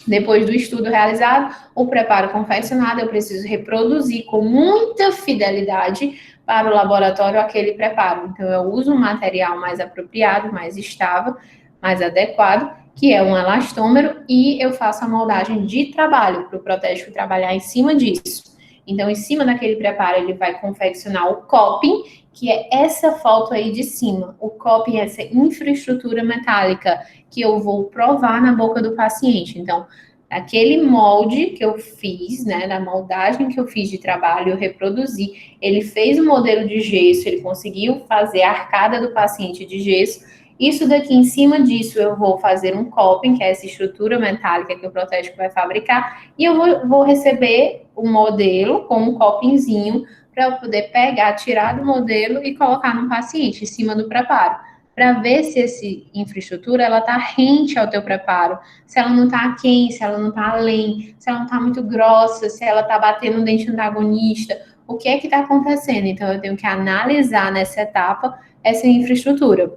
Speaker 1: Depois do estudo realizado, o preparo confeccionado, eu preciso reproduzir com muita fidelidade para o laboratório aquele preparo. Então, eu uso um material mais apropriado, mais estável, mais adequado, que é um elastômero, e eu faço a moldagem de trabalho para o protético trabalhar em cima disso. Então, em cima daquele preparo, ele vai confeccionar o coping, que é essa foto aí de cima. O coping é essa infraestrutura metálica que eu vou provar na boca do paciente. Então, aquele molde que eu fiz, né, da moldagem que eu fiz de trabalho, eu reproduzi. Ele fez o modelo de gesso, ele conseguiu fazer a arcada do paciente de gesso, Isso daqui, em cima disso, eu vou fazer um coping, que é essa estrutura metálica que o protético vai fabricar, e eu vou receber o modelo com um copingzinho para eu poder pegar, tirar do modelo e colocar no paciente, em cima do preparo, para ver se essa infraestrutura ela está rente ao teu preparo, se ela não está aquém, se ela não está além, se ela não está muito grossa, se ela está batendo no dente antagonista, o que é que está acontecendo? Então, eu tenho que analisar nessa etapa essa infraestrutura.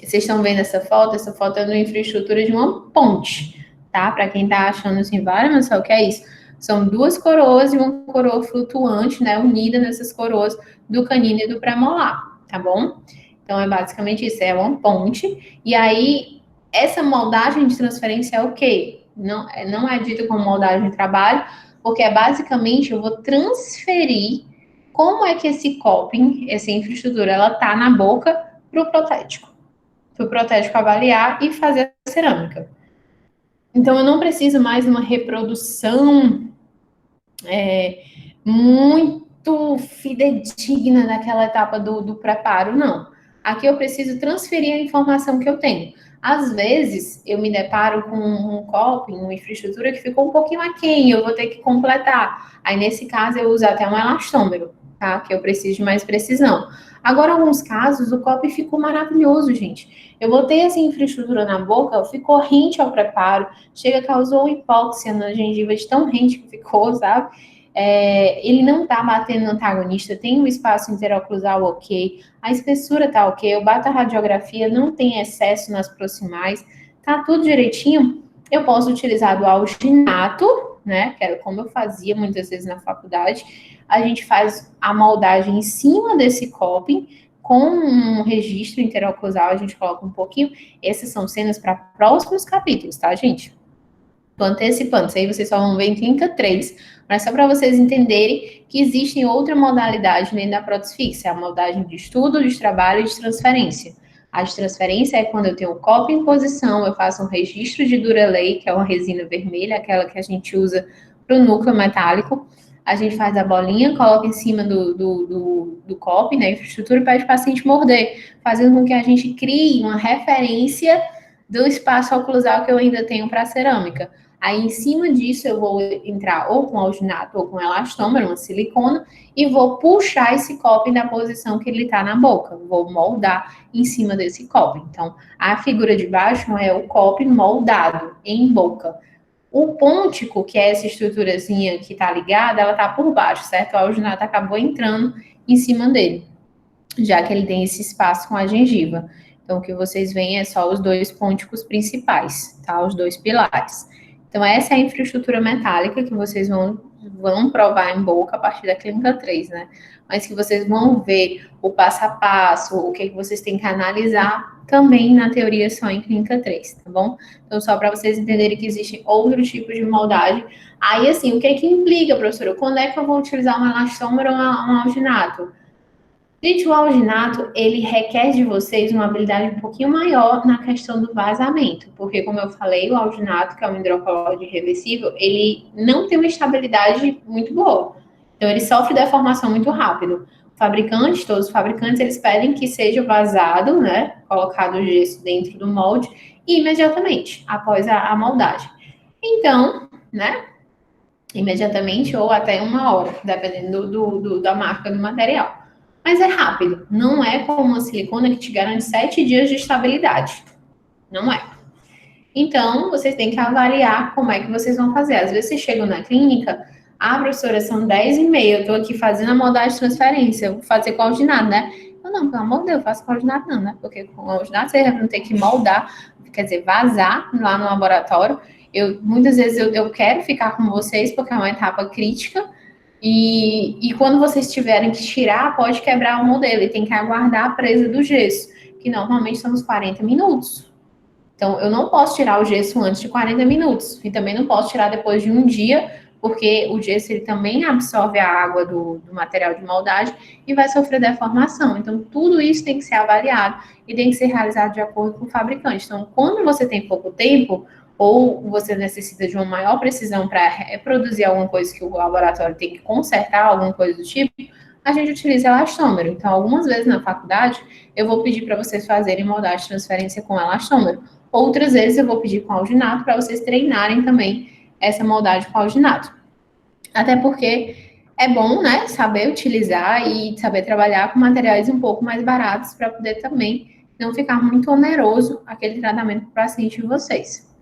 Speaker 1: Vocês estão vendo essa foto? Essa foto é uma infraestrutura de uma ponte, tá? Para quem está achando assim, mas só o que é isso? São duas coroas e uma coroa flutuante, né? Unida nessas coroas do canino e do premolar, tá bom? Então, é basicamente isso, é uma ponte. E aí, essa moldagem de transferência é o quê? Não é dito como moldagem de trabalho, porque é basicamente eu vou transferir como é que esse coping, essa infraestrutura, ela tá na boca para o protético avaliar e fazer a cerâmica. Então, eu não preciso mais de uma reprodução muito fidedigna daquela etapa do preparo, não. Aqui eu preciso transferir a informação que eu tenho. Às vezes, eu me deparo com um coping, uma infraestrutura que ficou um pouquinho aquém, eu vou ter que completar. Aí, nesse caso, eu uso até um elastômero, tá? Que eu preciso de mais precisão. Agora, em alguns casos, o coping ficou maravilhoso, gente. Eu botei essa infraestrutura na boca, ficou rente ao preparo, causou hipóxia na gengiva de tão rente que ficou, sabe? Ele não tá batendo no antagonista, tem um espaço interoclusal ok, a espessura tá ok, eu bato a radiografia, não tem excesso nas proximais, tá tudo direitinho. Eu posso utilizar do alginato, né, que era como eu fazia muitas vezes na faculdade. A gente faz a moldagem em cima desse coping, com um registro interoclusal, a gente coloca um pouquinho. Essas são cenas para próximos capítulos, tá, gente? Tô antecipando, isso aí vocês só vão ver em 33, mas só para vocês entenderem que existe outra modalidade dentro da prótese fixa, a moldagem de estudo, de trabalho e de transferência. A de transferência é quando eu tenho o copo em posição, eu faço um registro de Duralay, que é uma resina vermelha, aquela que a gente usa para o núcleo metálico. A gente faz a bolinha, coloca em cima do copo, né, infraestrutura, e pede o paciente morder, fazendo com que a gente crie uma referência do espaço oclusal que eu ainda tenho para a cerâmica. Aí, em cima disso, eu vou entrar ou com alginato ou com elastômero, uma silicona, e vou puxar esse coping da posição que ele está na boca. Vou moldar em cima desse coping. Então, a figura de baixo é o coping moldado em boca. O pôntico, que é essa estruturazinha que está ligada, ela está por baixo, certo? O alginato acabou entrando em cima dele, já que ele tem esse espaço com a gengiva. Então, o que vocês veem é só os dois pônticos principais, tá? Os dois pilares. Então, essa é a infraestrutura metálica que vocês vão provar em boca a partir da clínica 3, né? Mas que vocês vão ver o passo a passo, o que vocês têm que analisar também na teoria só em clínica 3, tá bom? Então, só para vocês entenderem que existem outros tipos de moldagem. Aí, assim, o que é que implica, professora? Quando é que eu vou utilizar um elastômero ou um alginato? Gente, o alginato, ele requer de vocês uma habilidade um pouquinho maior na questão do vazamento, porque, como eu falei, o alginato, que é um hidrocolóide reversível, ele não tem uma estabilidade muito boa. Então, ele sofre deformação muito rápido. Todos os fabricantes, eles pedem que seja vazado, né, colocado o gesso dentro do molde, imediatamente, após a moldagem. Então, né, imediatamente ou até 1 hora, dependendo da marca do material. Mas é rápido, não é como uma silicona que te garante 7 dias de estabilidade. Não é. Então, vocês têm que avaliar como é que vocês vão fazer. Às vezes, vocês chegam na clínica, professora, são 10h30, eu estou aqui fazendo a moldagem de transferência, eu vou fazer com alginato, né? Eu, não, pelo amor de Deus, eu faço com alginato não, né? Porque com alginato vocês vão ter que moldar, quer dizer, vazar lá no laboratório. Muitas vezes eu quero ficar com vocês, porque é uma etapa crítica, e quando vocês tiverem que tirar, pode quebrar o modelo e tem que aguardar a presa do gesso, que normalmente são uns 40 minutos. Então, eu não posso tirar o gesso antes de 40 minutos. E também não posso tirar depois de 1 dia, porque o gesso ele também absorve a água do material de moldagem e vai sofrer deformação. Então, tudo isso tem que ser avaliado e tem que ser realizado de acordo com o fabricante. Então, quando você tem pouco tempo, ou você necessita de uma maior precisão para reproduzir alguma coisa que o laboratório tem que consertar, alguma coisa do tipo, a gente utiliza elastômero. Então, algumas vezes na faculdade, eu vou pedir para vocês fazerem moldagem de transferência com elastômero. Outras vezes eu vou pedir com alginato para vocês treinarem também essa moldagem com alginato. Até porque é bom, né, saber utilizar e saber trabalhar com materiais um pouco mais baratos para poder também não ficar muito oneroso aquele tratamento para o paciente de vocês.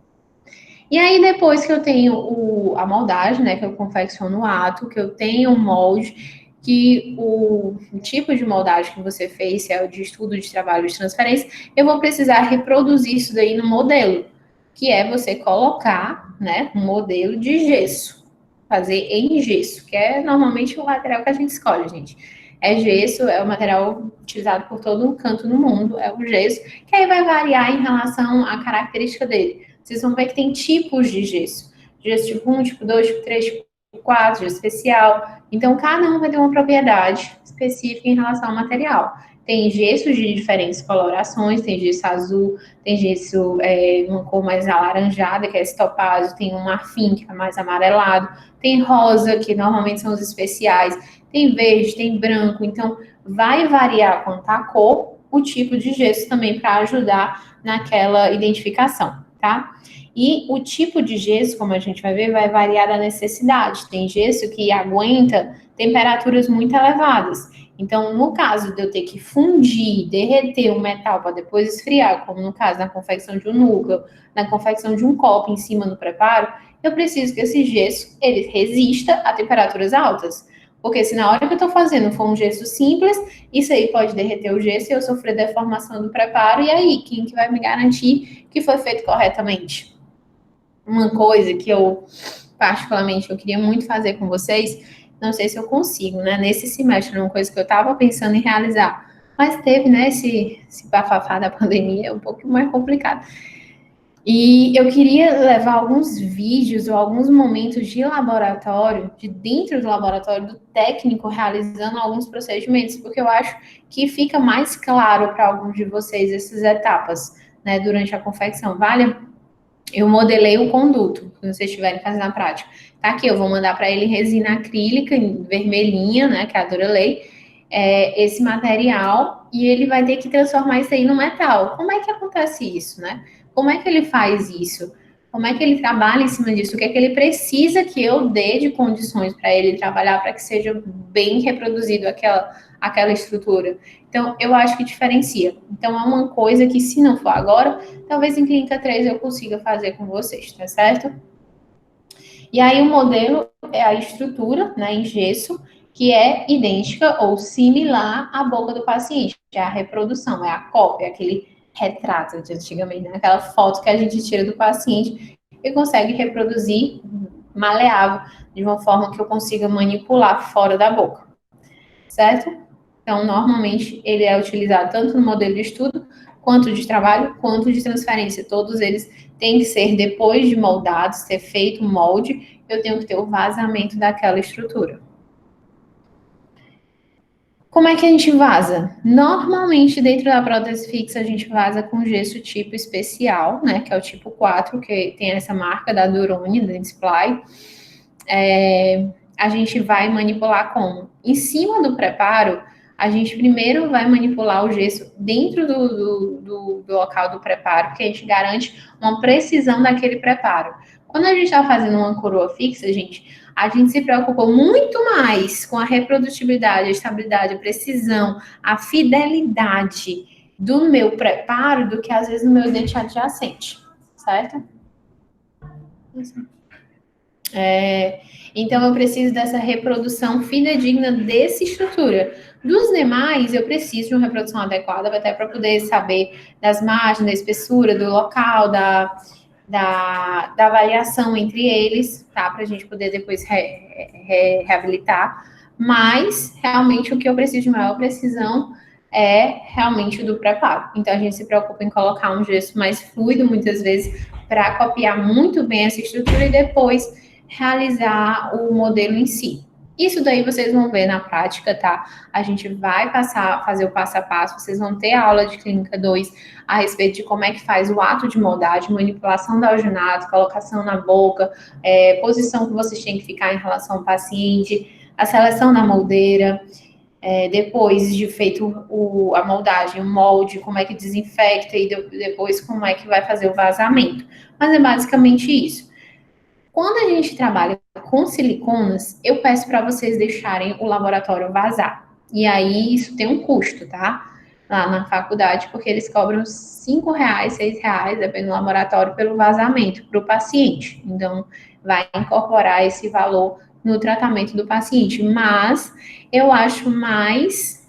Speaker 1: E aí, depois que eu tenho a moldagem, né, que eu confecciono o ato, que eu tenho o molde, que o tipo de moldagem que você fez, se é o de estudo de trabalho de transferência, eu vou precisar reproduzir isso daí no modelo, que é você colocar, né, um modelo de gesso, fazer em gesso, que é normalmente o material que a gente escolhe, gente. É gesso, é o material utilizado por todo um canto no mundo, é o gesso, que aí vai variar em relação à característica dele. Vocês vão ver que tem tipos de gesso. Gesso tipo 1, tipo 2, tipo 3, tipo 4, gesso especial. Então, cada um vai ter uma propriedade específica em relação ao material. Tem gessos de diferentes colorações, tem gesso azul, tem gesso uma cor mais alaranjada, que é esse topázio, tem um marfim, que é mais amarelado, tem rosa, que normalmente são os especiais, tem verde, tem branco. Então, vai variar quanto à cor, o tipo de gesso também para ajudar naquela identificação, tá? E o tipo de gesso, como a gente vai ver, vai variar da necessidade. Tem gesso que aguenta temperaturas muito elevadas. Então, no caso de eu ter que fundir, derreter o metal para depois esfriar, como no caso da confecção de um núcleo, na confecção de um copo em cima do preparo, eu preciso que esse gesso ele resista a temperaturas altas. Porque se na hora que eu estou fazendo for um gesso simples, isso aí pode derreter o gesso e eu sofrer deformação do preparo. E aí, quem que vai me garantir que foi feito corretamente? Uma coisa que eu, particularmente, eu queria muito fazer com vocês, não sei se eu consigo, né? Nesse semestre, uma coisa que eu estava pensando em realizar, mas teve, né, esse bafafá da pandemia, um pouco mais complicado. E eu queria levar alguns vídeos ou alguns momentos de laboratório, de dentro do laboratório, do técnico realizando alguns procedimentos, porque eu acho que fica mais claro para alguns de vocês essas etapas, né, durante a confecção. Vale? Eu modelei o conduto, se vocês estiverem fazendo na prática. Tá aqui, eu vou mandar para ele resina acrílica, em vermelhinha, né, que é a Duralay, esse material, e ele vai ter que transformar isso aí no metal. Como é que acontece isso, né? Como é que ele faz isso? Como é que ele trabalha em cima disso? O que é que ele precisa que eu dê de condições para ele trabalhar para que seja bem reproduzido aquela estrutura? Então, eu acho que diferencia. Então, é uma coisa que, se não for agora, talvez em Clínica 3 eu consiga fazer com vocês, tá certo? E aí, o modelo é a estrutura, né, em gesso, que é idêntica ou similar à boca do paciente. É a reprodução, é a cópia, aquele retrato de antigamente, né? Aquela foto que a gente tira do paciente e consegue reproduzir maleável, de uma forma que eu consiga manipular fora da boca, certo? Então, normalmente, ele é utilizado tanto no modelo de estudo, quanto de trabalho, quanto de transferência. Todos eles têm que ser, depois de moldados, ter feito um molde, eu tenho que ter o vazamento daquela estrutura. Como é que a gente vaza? Normalmente, dentro da prótese fixa, a gente vaza com gesso tipo especial, né, que é o tipo 4, que tem essa marca da Durone, da Dentsply. A gente vai manipular como? Em cima do preparo, a gente primeiro vai manipular o gesso dentro do local do preparo, porque a gente garante uma precisão daquele preparo. Quando a gente está fazendo uma coroa fixa, a gente se preocupa muito mais com a reprodutibilidade, a estabilidade, a precisão, a fidelidade do meu preparo do que, às vezes, no meu dente adjacente, certo? Então, eu preciso dessa reprodução fidedigna dessa estrutura. Dos demais, eu preciso de uma reprodução adequada, até para poder saber das margens, da espessura, do local, da variação entre eles, tá? Para a gente poder depois reabilitar. Mas, realmente, o que eu preciso de maior precisão é realmente do preparo. Então, a gente se preocupa em colocar um gesso mais fluido, muitas vezes, para copiar muito bem essa estrutura e depois realizar o modelo em si. Isso daí vocês vão ver na prática, tá? A gente vai fazer o passo a passo, vocês vão ter a aula de Clínica 2 a respeito de como é que faz o ato de moldagem, manipulação da alginato, colocação na boca, posição que vocês têm que ficar em relação ao paciente, a seleção da moldeira, depois de feito a moldagem, o molde, como é que desinfecta e depois como é que vai fazer o vazamento. Mas é basicamente isso. Quando a gente trabalha com siliconas, eu peço para vocês deixarem o laboratório vazar. E aí isso tem um custo, tá? Lá na faculdade, porque eles cobram R$5, R$6, dependendo do laboratório, pelo vazamento para o paciente. Então, vai incorporar esse valor no tratamento do paciente. Mas eu acho mais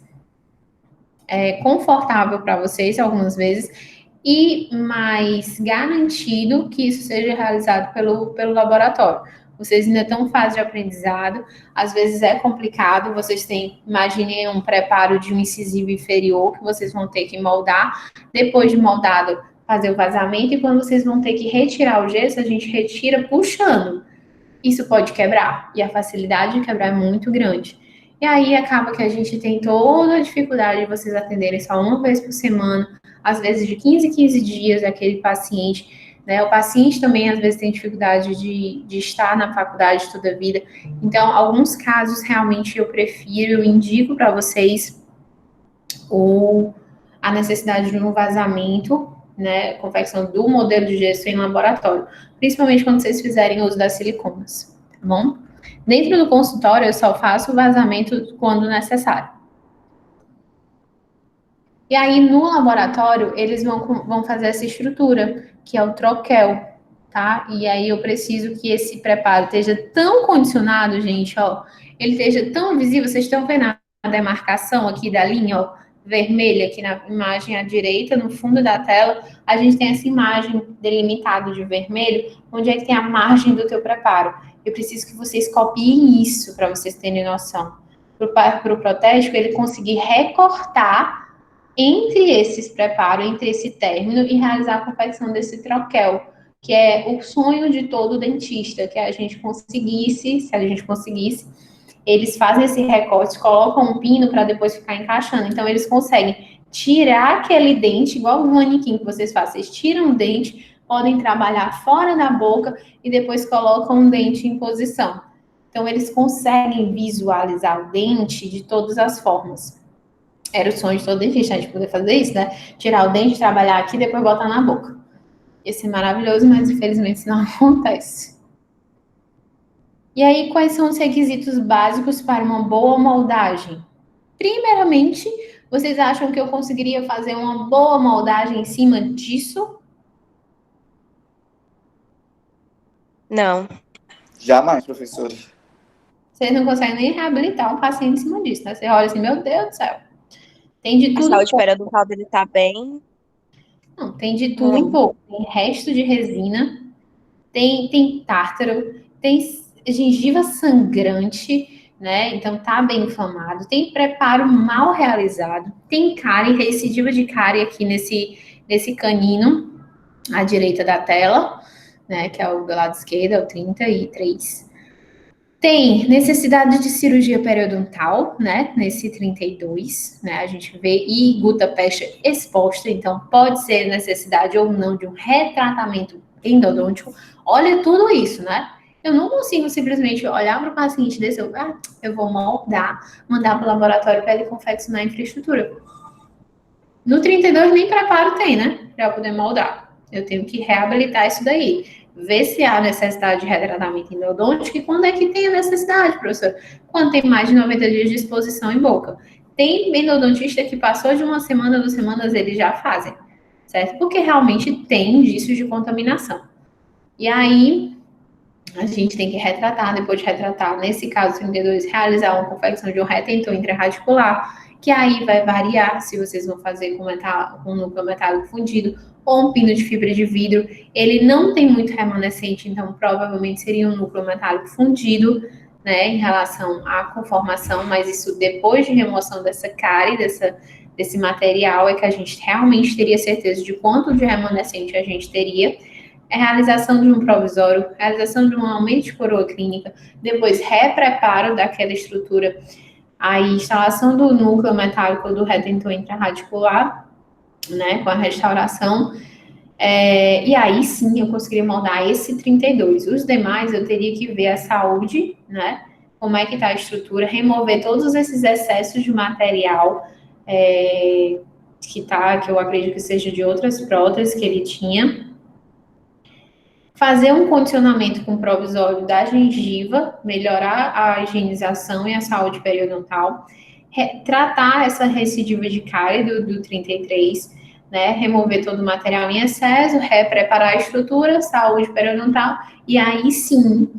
Speaker 1: confortável para vocês, algumas vezes, e mais garantido que isso seja realizado pelo laboratório. Vocês ainda estão em fase de aprendizado, às vezes é complicado, vocês têm, imaginem um preparo de um incisivo inferior que vocês vão ter que moldar, depois de moldado, fazer o vazamento, e quando vocês vão ter que retirar o gesso, a gente retira puxando. Isso pode quebrar, e a facilidade de quebrar é muito grande. E aí acaba que a gente tem toda a dificuldade de vocês atenderem só uma vez por semana, às vezes de 15 em 15 dias, aquele paciente, né? O paciente também, às vezes, tem dificuldade de estar na faculdade toda a vida. Então, alguns casos, realmente, eu indico para vocês a necessidade de um vazamento, né? Confecção do modelo de gesso em laboratório. Principalmente quando vocês fizerem uso das siliconas, tá bom? Dentro do consultório, eu só faço o vazamento quando necessário. E aí, no laboratório, eles vão fazer essa estrutura, que é o troquel, tá? E aí, eu preciso que esse preparo esteja tão condicionado, gente, ó, ele esteja tão visível. Vocês estão vendo a demarcação aqui da linha, ó, vermelha, aqui na imagem à direita, no fundo da tela, a gente tem essa imagem delimitada de vermelho, onde é que tem a margem do teu preparo. Eu preciso que vocês copiem isso, para vocês terem noção. Para o protético, ele conseguir recortar entre esses preparos, entre esse término, e realizar a confecção desse troquel, que é o sonho de todo dentista, que a gente conseguisse, se a gente conseguisse, eles fazem esse recorte, colocam um pino para depois ficar encaixando. Então, eles conseguem tirar aquele dente, igual o manequim que vocês fazem. Vocês tiram o dente, podem trabalhar fora da boca e depois colocam um dente em posição. Então, eles conseguem visualizar o dente de todas as formas. Era o sonho de todo dentista, a gente poder fazer isso, né? Tirar o dente, trabalhar aqui e depois botar na boca. Ia ser maravilhoso, mas infelizmente isso não acontece. E aí, quais são os requisitos básicos para uma boa moldagem? Primeiramente, vocês acham que eu conseguiria fazer uma boa moldagem em cima disso?
Speaker 3: Não.
Speaker 2: Jamais, professora.
Speaker 1: Vocês não conseguem nem reabilitar um paciente em cima disso, né? Você olha assim, meu Deus do céu. Tem de
Speaker 3: A
Speaker 1: tudo.
Speaker 3: saúde periodontal dele tá bem.
Speaker 1: Não, tem de tudo um pouco. Tem resto de resina, tem tártaro, tem gengiva sangrante, né? Então tá bem inflamado. Tem preparo mal realizado. Tem cárie, recidiva de cárie aqui nesse canino à direita da tela, né? Que é o do lado esquerdo, é o 33. Tem necessidade de cirurgia periodontal, né, nesse 32, né, a gente vê, e guta pecha exposta, então pode ser necessidade ou não de um retratamento endodôntico. Olha tudo isso, né? Eu não consigo simplesmente olhar para o paciente desse, eu vou moldar, mandar para o laboratório para ele confeccionar a infraestrutura. No 32 nem preparo tem, né, para poder moldar. Eu tenho que reabilitar isso daí. Ver se há necessidade de retratamento endodôntico e quando é que tem a necessidade, professor. Quando tem mais de 90 dias de exposição em boca. Tem endodontista que passou de uma semana, 2 semanas, eles já fazem, certo? Porque realmente tem indícios de contaminação. E aí, a gente tem que retratar, depois de retratar, nesse caso 32, realizar uma confecção de um retentor intrarradicular, que aí vai variar se vocês vão fazer com núcleo metálico fundido ou um pino de fibra de vidro. Ele não tem muito remanescente, então provavelmente seria um núcleo metálico fundido, né, em relação à conformação, mas isso depois de remoção dessa cárie, desse material, é que a gente realmente teria certeza de quanto de remanescente a gente teria. É realização de um provisório, realização de um aumento de coroa clínica, depois repreparo daquela estrutura, a instalação do núcleo metálico do retentor intrarradicular, né, com a restauração, e aí sim eu conseguiria moldar esse 32. Os demais eu teria que ver a saúde, né, como é que está a estrutura, remover todos esses excessos de material que eu acredito que seja de outras próteses que ele tinha. Fazer um condicionamento com provisório da gengiva, melhorar a higienização e a saúde periodontal, tratar essa recidiva de cárie do 33, né, remover todo o material em excesso, repreparar a estrutura, saúde periodontal, e aí sim,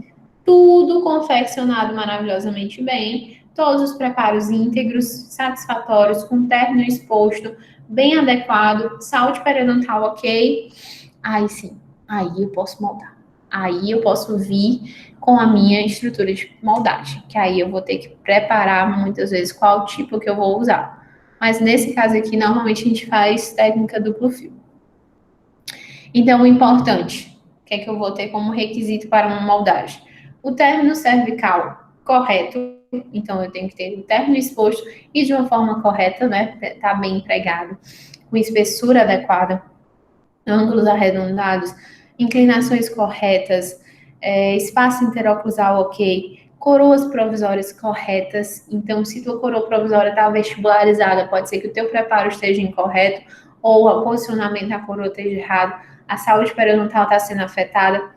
Speaker 1: tudo confeccionado maravilhosamente bem, todos os preparos íntegros, satisfatórios, com término exposto, bem adequado, saúde periodontal ok, aí sim, aí eu posso moldar. Aí eu posso vir com a minha estrutura de moldagem, que aí eu vou ter que preparar muitas vezes qual tipo que eu vou usar. Mas nesse caso aqui, normalmente a gente faz técnica duplo fio. Então, o importante, o que é que eu vou ter como requisito para uma moldagem? O término cervical correto, então eu tenho que ter o término exposto e de uma forma correta, né? Tá bem empregado, com espessura adequada, ângulos arredondados, inclinações corretas, espaço interoclusal ok, coroas provisórias corretas. Então, se tua coroa provisória está vestibularizada, pode ser que o teu preparo esteja incorreto ou o posicionamento da coroa esteja errado, a saúde periodontal está sendo afetada,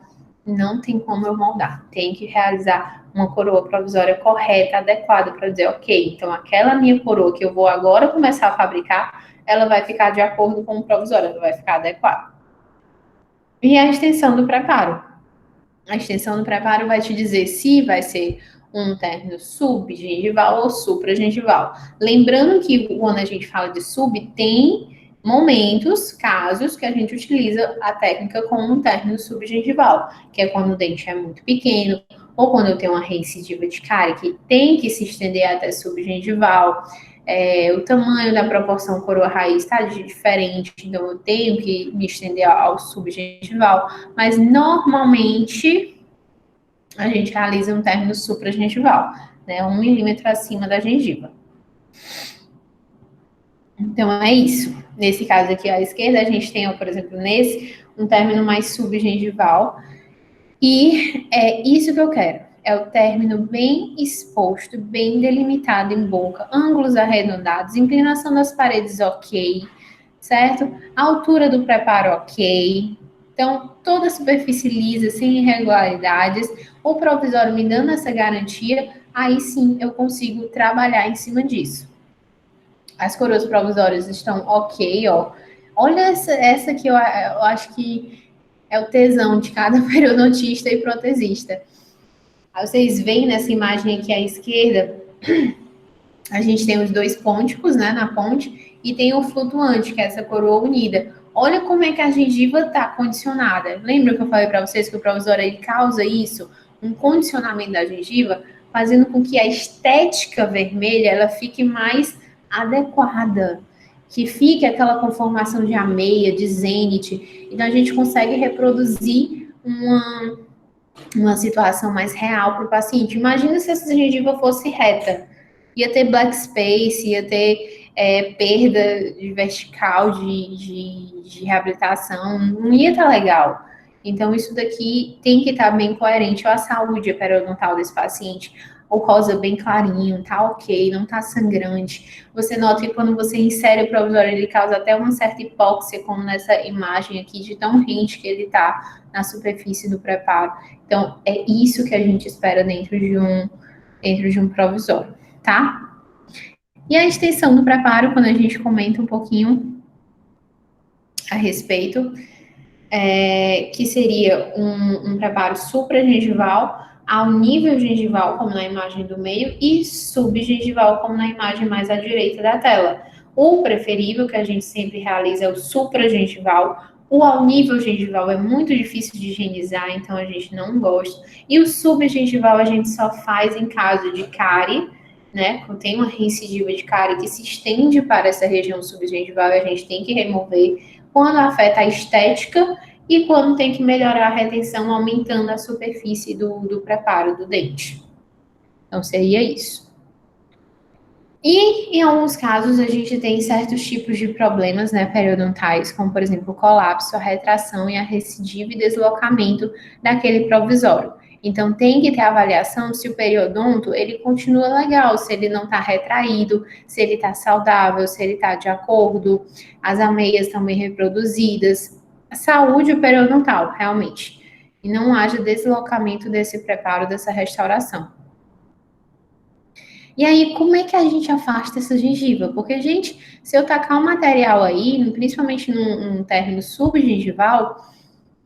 Speaker 1: não tem como eu moldar. Tem que realizar uma coroa provisória correta, adequada, para dizer, ok, então aquela minha coroa que eu vou agora começar a fabricar, ela vai ficar de acordo com o provisório, ela vai ficar adequada. E a extensão do preparo. A extensão do preparo vai te dizer se vai ser um término subgengival ou supragengival. Lembrando que quando a gente fala de sub, tem momentos, casos, que a gente utiliza a técnica com um término subgengival, que é quando o dente é muito pequeno, ou quando eu tenho uma recidiva de cárie que tem que se estender até subgengival. O tamanho da proporção coroa-raiz está diferente, então eu tenho que me estender ao subgengival, mas normalmente a gente realiza um término supragengival, né, 1 milímetro acima da gengiva. Então é isso. Nesse caso aqui à esquerda, a gente tem, por exemplo, um término mais subgengival, e é isso que eu quero. É o término bem exposto, bem delimitado em boca, ângulos arredondados, inclinação das paredes ok, certo? A altura do preparo ok. Então, toda a superfície lisa, sem irregularidades, o provisório me dando essa garantia, aí sim eu consigo trabalhar em cima disso. As coroas provisórias estão ok, ó. Olha essa aqui, eu acho que é o tesão de cada periodontista e protesista. Aí vocês veem nessa imagem aqui à esquerda, a gente tem os dois pônticos, né, na ponte, e tem o flutuante, que é essa coroa unida. Olha como é que a gengiva está condicionada. Lembra que eu falei para vocês que o provisório ele causa isso, um condicionamento da gengiva, fazendo com que a estética vermelha ela fique mais adequada, que fique aquela conformação de ameia, de zênite. Então a gente consegue reproduzir uma situação mais real para o paciente. Imagina se essa gengiva fosse reta. Ia ter black space, ia ter perda de vertical, de reabilitação, não ia estar legal. Então, isso daqui tem que estar bem coerente à saúde periodontal desse paciente. O rosa bem clarinho, tá ok, não tá sangrante. Você nota que quando você insere o provisório, ele causa até uma certa hipóxia, como nessa imagem aqui, de tão rente que ele tá na superfície do preparo. Então, é isso que a gente espera dentro de um provisório, tá? E a extensão do preparo, quando a gente comenta um pouquinho a respeito, que seria um preparo supragengival ao nível gengival, como na imagem do meio, e subgengival, como na imagem mais à direita da tela. O preferível que a gente sempre realiza é o supragengival. O ao nível gengival é muito difícil de higienizar, então a gente não gosta. E o subgengival a gente só faz em caso de cárie, né? Quando tem uma recidiva de cárie que se estende para essa região subgengival, a gente tem que remover quando afeta a estética e quando tem que melhorar a retenção, aumentando a superfície do preparo do dente. Então, seria isso. E, em alguns casos, a gente tem certos tipos de problemas, né, periodontais, como, por exemplo, o colapso, a retração e a recidiva e deslocamento daquele provisório. Então, tem que ter avaliação se o periodonto, ele continua legal, se ele não está retraído, se ele está saudável, se ele está de acordo, as ameias estão bem reproduzidas. A saúde periodontal, realmente. E não haja deslocamento desse preparo, dessa restauração. E aí, como é que a gente afasta essa gengiva? Porque, gente, se eu tacar um material aí, principalmente num término subgengival,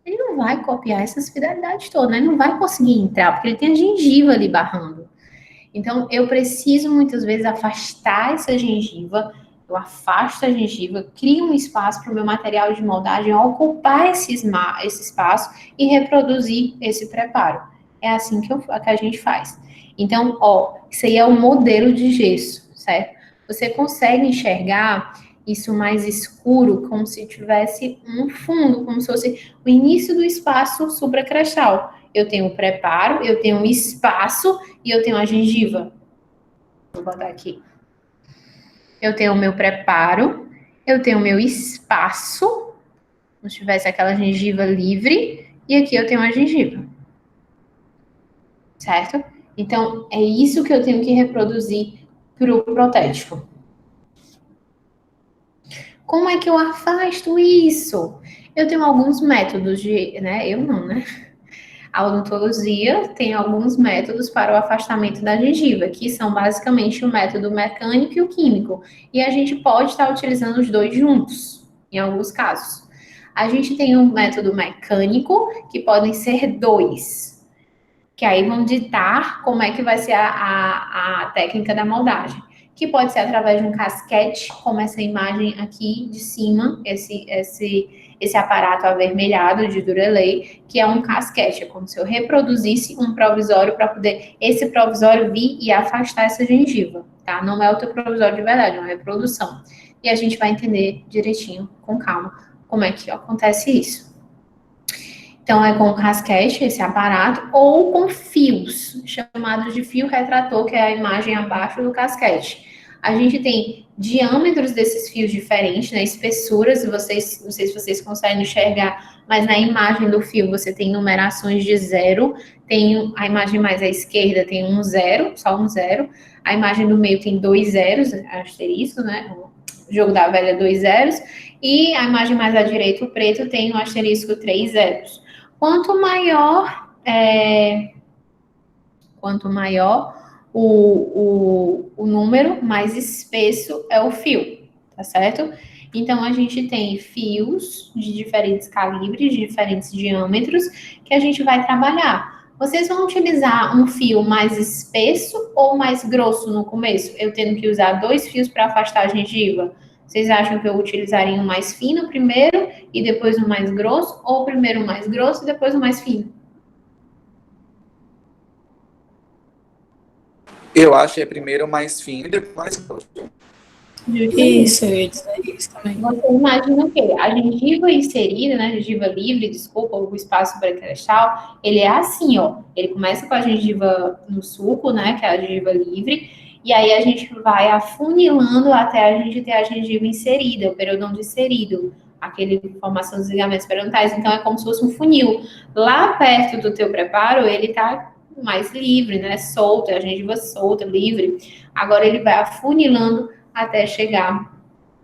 Speaker 1: ele não vai copiar essas fidelidades todas, né? Ele não vai conseguir entrar, porque ele tem a gengiva ali barrando. Então, eu preciso, muitas vezes, afastar essa gengiva, eu afasto a gengiva, crio um espaço para o meu material de moldagem ocupar esse espaço e reproduzir esse preparo. É assim que a gente faz. Então, ó, isso aí é o modelo de gesso, certo? Você consegue enxergar isso mais escuro, como se tivesse um fundo, como se fosse o início do espaço supracrestal. Eu tenho o preparo, eu tenho um espaço e eu tenho a gengiva. Vou botar aqui. Eu tenho o meu preparo, eu tenho o meu espaço, como se tivesse aquela gengiva livre, e aqui eu tenho a gengiva. Certo? Então, é isso que eu tenho que reproduzir para o protético. Como é que eu afasto isso? Eu tenho alguns métodos de, né? Eu não, né? A odontologia tem alguns métodos para o afastamento da gengiva, que são basicamente o método mecânico e o químico. E a gente pode estar utilizando os dois juntos, em alguns casos. A gente tem um método mecânico, que podem ser dois, que aí vão ditar como é que vai ser a técnica da moldagem. Que pode ser através de um casquete, como essa imagem aqui de cima, esse aparato avermelhado de Durelay, que é um casquete, é como se eu reproduzisse um provisório para poder esse provisório vir e afastar essa gengiva, tá? Não é o teu provisório de verdade, é uma reprodução. E a gente vai entender direitinho, com calma, como é que acontece isso. Então, é com o casquete, esse aparato, ou com fios, chamados de fio retrator, que é a imagem abaixo do casquete. A gente tem diâmetros desses fios diferentes, né, espessuras, não sei se vocês conseguem enxergar, mas na imagem do fio você tem numerações de 0, tem a imagem mais à esquerda tem um 0, só um 0, a imagem do meio tem 2 zeros, asterisco, né, o jogo da velha 2 zeros, e a imagem mais à direita, o preto, tem um asterisco 3 zeros. Quanto maior o número, mais espesso é o fio, tá certo? Então, a gente tem fios de diferentes calibres, de diferentes diâmetros, que a gente vai trabalhar. Vocês vão utilizar um fio mais espesso ou mais grosso no começo? Eu tendo que usar 2 fios para afastar a gengiva. Vocês acham que eu utilizaria um mais fino primeiro e depois um mais grosso? Ou primeiro o mais grosso e depois o mais fino?
Speaker 2: Eu acho que é primeiro mais fino e depois mais grosso.
Speaker 4: Isso, eu ia dizer isso também.
Speaker 1: Você imagina o quê? A gengiva inserida, né, a gengiva livre, desculpa, o espaço supracrestal, ele é assim, ó. Ele começa com a gengiva no sulco, né, que é a gengiva livre, e aí a gente vai afunilando até a gente ter a gengiva inserida, o periodonto inserido, aquele formação dos ligamentos periodontais. Então, é como se fosse um funil. Lá perto do teu preparo, ele tá mais livre, né, solto, é a gengiva solta, livre. Agora, ele vai afunilando até chegar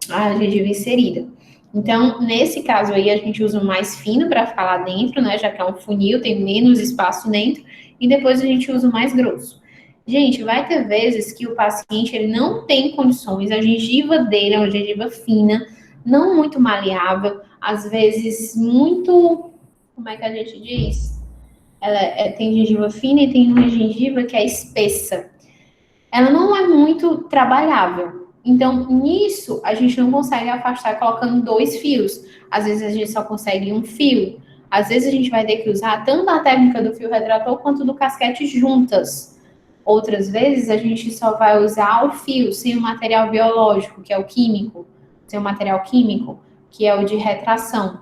Speaker 1: a gengiva inserida. Então, nesse caso aí, a gente usa o mais fino para ficar lá dentro, né, já que é um funil, tem menos espaço dentro, e depois a gente usa o mais grosso. Gente, vai ter vezes que o paciente ele não tem condições, a gengiva dele é uma gengiva fina, não muito maleável, às vezes muito, como é que a gente diz? Ela tem gengiva fina e tem uma gengiva que é espessa. Ela não é muito trabalhável. Então, nisso, a gente não consegue afastar colocando 2 fios. Às vezes a gente só consegue um fio. Às vezes a gente vai ter que usar tanto a técnica do fio retrator quanto do casquete juntas. Outras vezes, a gente só vai usar o fio sem o material biológico, que é o químico, sem o material químico, que é o de retração.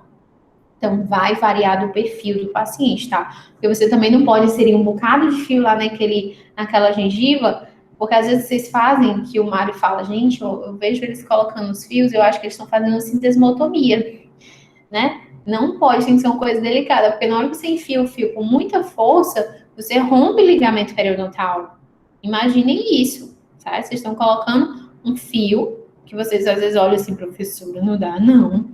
Speaker 1: Então, vai variar do perfil do paciente, tá? Porque você também não pode inserir um bocado de fio lá naquela gengiva, porque às vezes vocês fazem, que o Mário fala, gente, eu vejo eles colocando os fios, eu acho que eles estão fazendo uma sintesmotomia, né? Não pode, tem que ser uma coisa delicada, porque na hora que você enfia o fio com muita força, Você rompe ligamento periodontal. Imaginem isso, sabe? Vocês estão colocando um fio, que vocês às vezes olham assim, professora, não dá, não.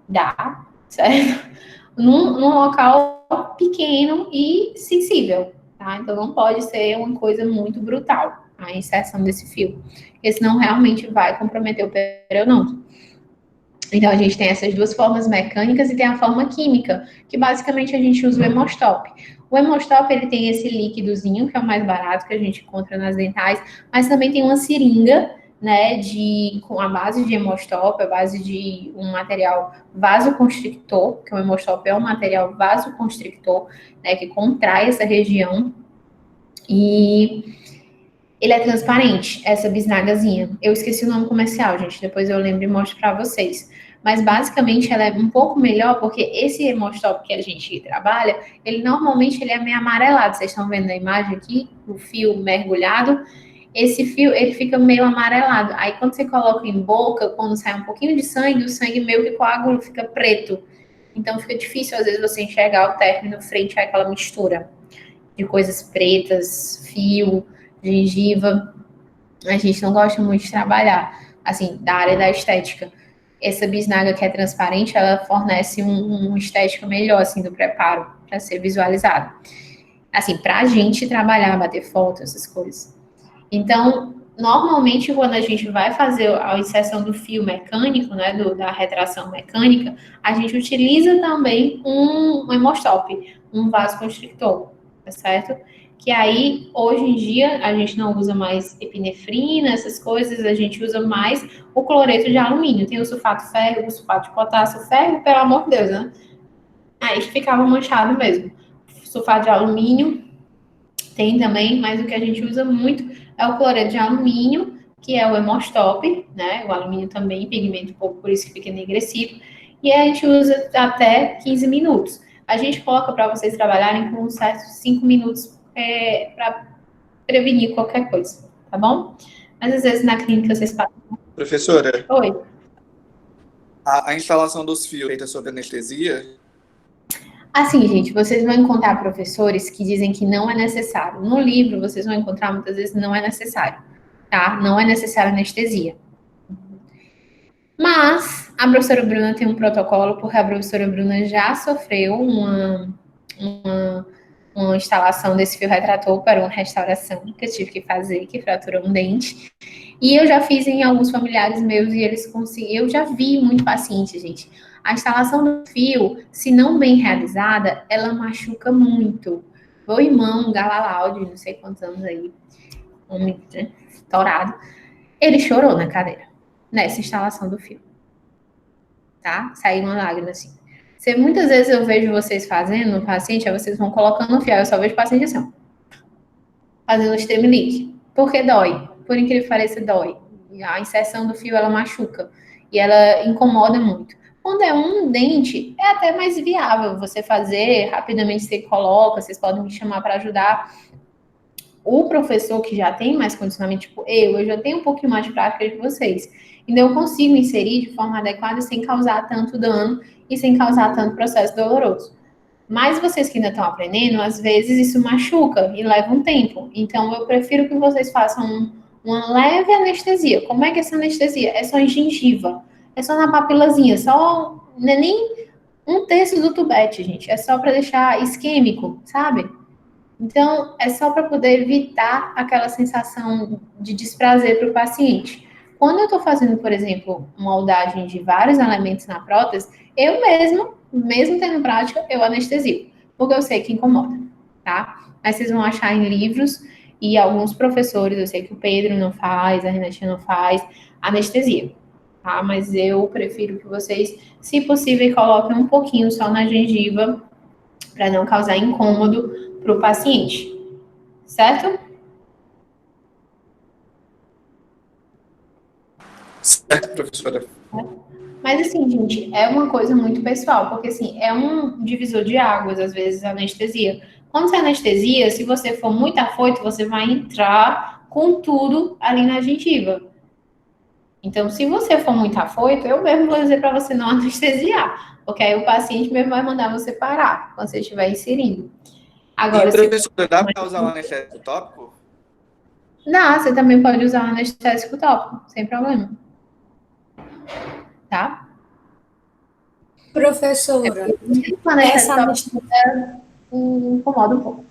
Speaker 1: Dá, certo? Num local pequeno e sensível, tá? Então não pode ser uma coisa muito brutal, a inserção desse fio, porque senão realmente vai comprometer o periodonto. Então a gente tem essas duas formas mecânicas e tem a forma química, que basicamente a gente usa o Hemostop. O Hemostop, ele tem esse líquidozinho, que é o mais barato que a gente encontra nas dentais, mas também tem uma seringa, né, com a base de Hemostop, a base de um material vasoconstrictor, que o Hemostop é um material vasoconstrictor, né, que contrai essa região, e ele é transparente, essa bisnagazinha. Eu esqueci o nome comercial, gente, depois eu lembro e mostro para vocês. Mas basicamente ela é um pouco melhor, porque esse Hemostop que a gente trabalha, ele normalmente ele é meio amarelado. Vocês estão vendo na imagem aqui, o fio mergulhado. Esse fio, ele fica meio amarelado. Aí quando você coloca em boca, quando sai um pouquinho de sangue, o sangue meio que coagula, fica preto. Então fica difícil às vezes você enxergar o término frente àquela mistura de coisas pretas, fio, gengiva. A gente não gosta muito de trabalhar, assim, da área da estética. Essa bisnaga que é transparente, ela fornece uma estética melhor, assim, do preparo, para ser visualizado. Assim, para a gente trabalhar, bater foto, essas coisas. Então, normalmente, quando a gente vai fazer a inserção do fio mecânico, né, da retração mecânica, a gente utiliza também um Hemostop, um vasoconstrictor, tá certo? Que aí, hoje em dia, a gente não usa mais epinefrina, essas coisas, a gente usa mais o cloreto de alumínio. Tem o sulfato férrico, o sulfato de potássio, ferro, pelo amor de Deus, né? Aí ficava manchado mesmo. Sulfato de alumínio tem também, mas o que a gente usa muito é o cloreto de alumínio, que é o Hemostop, né? O alumínio também pigmenta um pouco, por isso que fica enegrecido. E a gente usa até 15 minutos. A gente coloca para vocês trabalharem com uns certos 5 minutos para prevenir qualquer coisa, tá bom? Mas às vezes na clínica vocês passam.
Speaker 2: Professora,
Speaker 1: Oi.
Speaker 2: a instalação dos fios feita sob anestesia?
Speaker 1: Assim, gente, vocês vão encontrar professores que dizem que não é necessário. No livro, vocês vão encontrar muitas vezes não é necessário, tá? Não é necessário anestesia. Mas a professora Bruna tem um protocolo, porque a professora Bruna já sofreu uma instalação desse fio retrator para uma restauração que eu tive que fazer, que fraturou um dente. E eu já fiz em alguns familiares meus e eles conseguiram. Eu já vi muito paciente, gente. A instalação do fio, se não bem realizada, ela machuca muito. Meu irmão, Galaláudio, não sei quantos anos aí, homem, né, estourado, ele chorou na cadeira, nessa instalação do fio. Tá? Saiu uma lágrima assim. Muitas vezes eu vejo vocês fazendo no paciente, aí vocês vão colocando o fio, eu só vejo o paciente assim, ó, fazendo o stemilic. Porque dói. Por incrível que pareça, dói. A inserção do fio, ela machuca. E ela incomoda muito. Quando é um dente, é até mais viável você fazer, rapidamente você coloca, vocês podem me chamar para ajudar. O professor que já tem mais condicionamento, tipo eu já tenho um pouquinho mais de prática que vocês. Então eu consigo inserir de forma adequada sem causar tanto dano e sem causar tanto processo doloroso. Mas vocês que ainda estão aprendendo, às vezes isso machuca e leva um tempo. Então eu prefiro que vocês façam uma leve anestesia. Como é que é essa anestesia? É só em gengiva. É só na papilazinha, só não é nem um terço do tubete, gente. É só para deixar isquêmico, sabe? Então, é só para poder evitar aquela sensação de desprazer para o paciente. Quando eu estou fazendo, por exemplo, moldagem de vários elementos na prótese, eu mesmo tendo prática, eu anestesio, porque eu sei que incomoda, tá? Mas vocês vão achar em livros e alguns professores, eu sei que o Pedro não faz, a Renatinha não faz, anestesia, tá? Mas eu prefiro que vocês, se possível, coloquem um pouquinho só na gengiva, para não causar incômodo para o paciente, certo?
Speaker 2: Certo, professora.
Speaker 1: Mas assim, gente, é uma coisa muito pessoal, porque assim, é um divisor de águas, às vezes, a anestesia. Quando você anestesia, se você for muito afoito, você vai entrar com tudo ali na gengiva. Então, se você for muito afoito, eu mesmo vou dizer para você não anestesiar, porque aí o paciente mesmo vai mandar você parar, quando você estiver inserindo. Agora,
Speaker 2: E,
Speaker 1: se
Speaker 2: professora, dá para usar o anestésico tópico?
Speaker 1: dá, você também pode usar anestésico tópico, sem problema, tá?
Speaker 4: Professora,
Speaker 1: O anestésico
Speaker 4: essa
Speaker 1: tópico incomoda um pouco.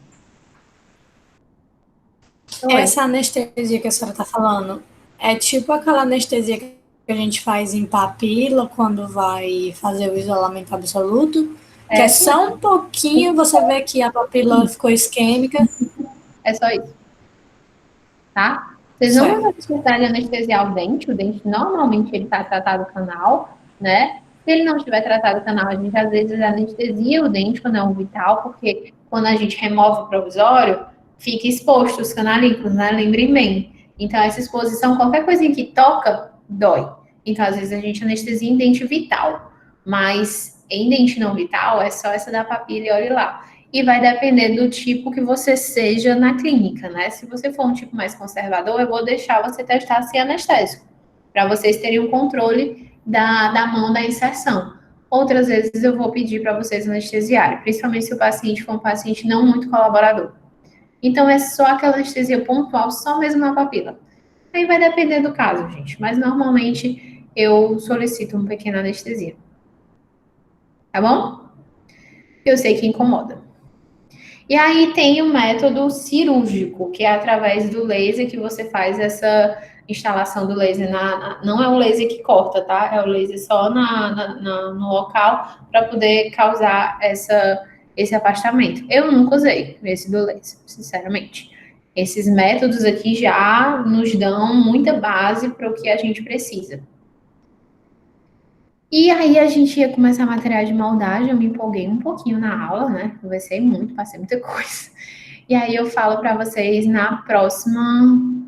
Speaker 1: Oi.
Speaker 4: Essa anestesia que a senhora está falando é tipo aquela anestesia que a gente faz em papila quando vai fazer o isolamento absoluto, que é só um pouquinho, você vê que a papila ficou isquêmica.
Speaker 1: É só isso, tá? Vocês não vão
Speaker 4: Certo.
Speaker 1: precisar de anestesiar o dente normalmente ele está tratado canal, né? Se ele não estiver tratado canal, a gente às vezes anestesia o dente quando é um vital, porque quando a gente remove o provisório, fica exposto os canalículos, né? Lembrem bem. Então, essa exposição, qualquer coisinha que toca, dói. Então, às vezes a gente anestesia em dente vital, mas em dente não vital, é só essa da papila e olhe lá. E vai depender do tipo que você seja na clínica, né? Se você for um tipo mais conservador, eu vou deixar você testar sem anestésico, para vocês terem um controle da mão da inserção. Outras vezes eu vou pedir para vocês anestesiarem, principalmente se o paciente for um paciente não muito colaborador. Então é só aquela anestesia pontual, só mesmo na papila. Aí vai depender do caso, gente, mas normalmente eu solicito uma pequena anestesia. Tá bom? Eu sei que incomoda. E aí tem o método cirúrgico, que é através do laser que você faz essa instalação do laser não é o laser que corta, tá? É o laser só no local para poder causar esse afastamento. Eu nunca usei esse do laser, sinceramente. Esses métodos aqui já nos dão muita base para o que a gente precisa. E aí a gente ia começar material de moldagem, eu me empolguei um pouquinho na aula, né? Conversei muito, passei muita coisa. E aí eu falo para vocês na próxima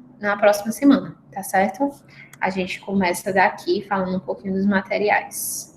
Speaker 1: semana, tá certo? A gente começa daqui falando um pouquinho dos materiais.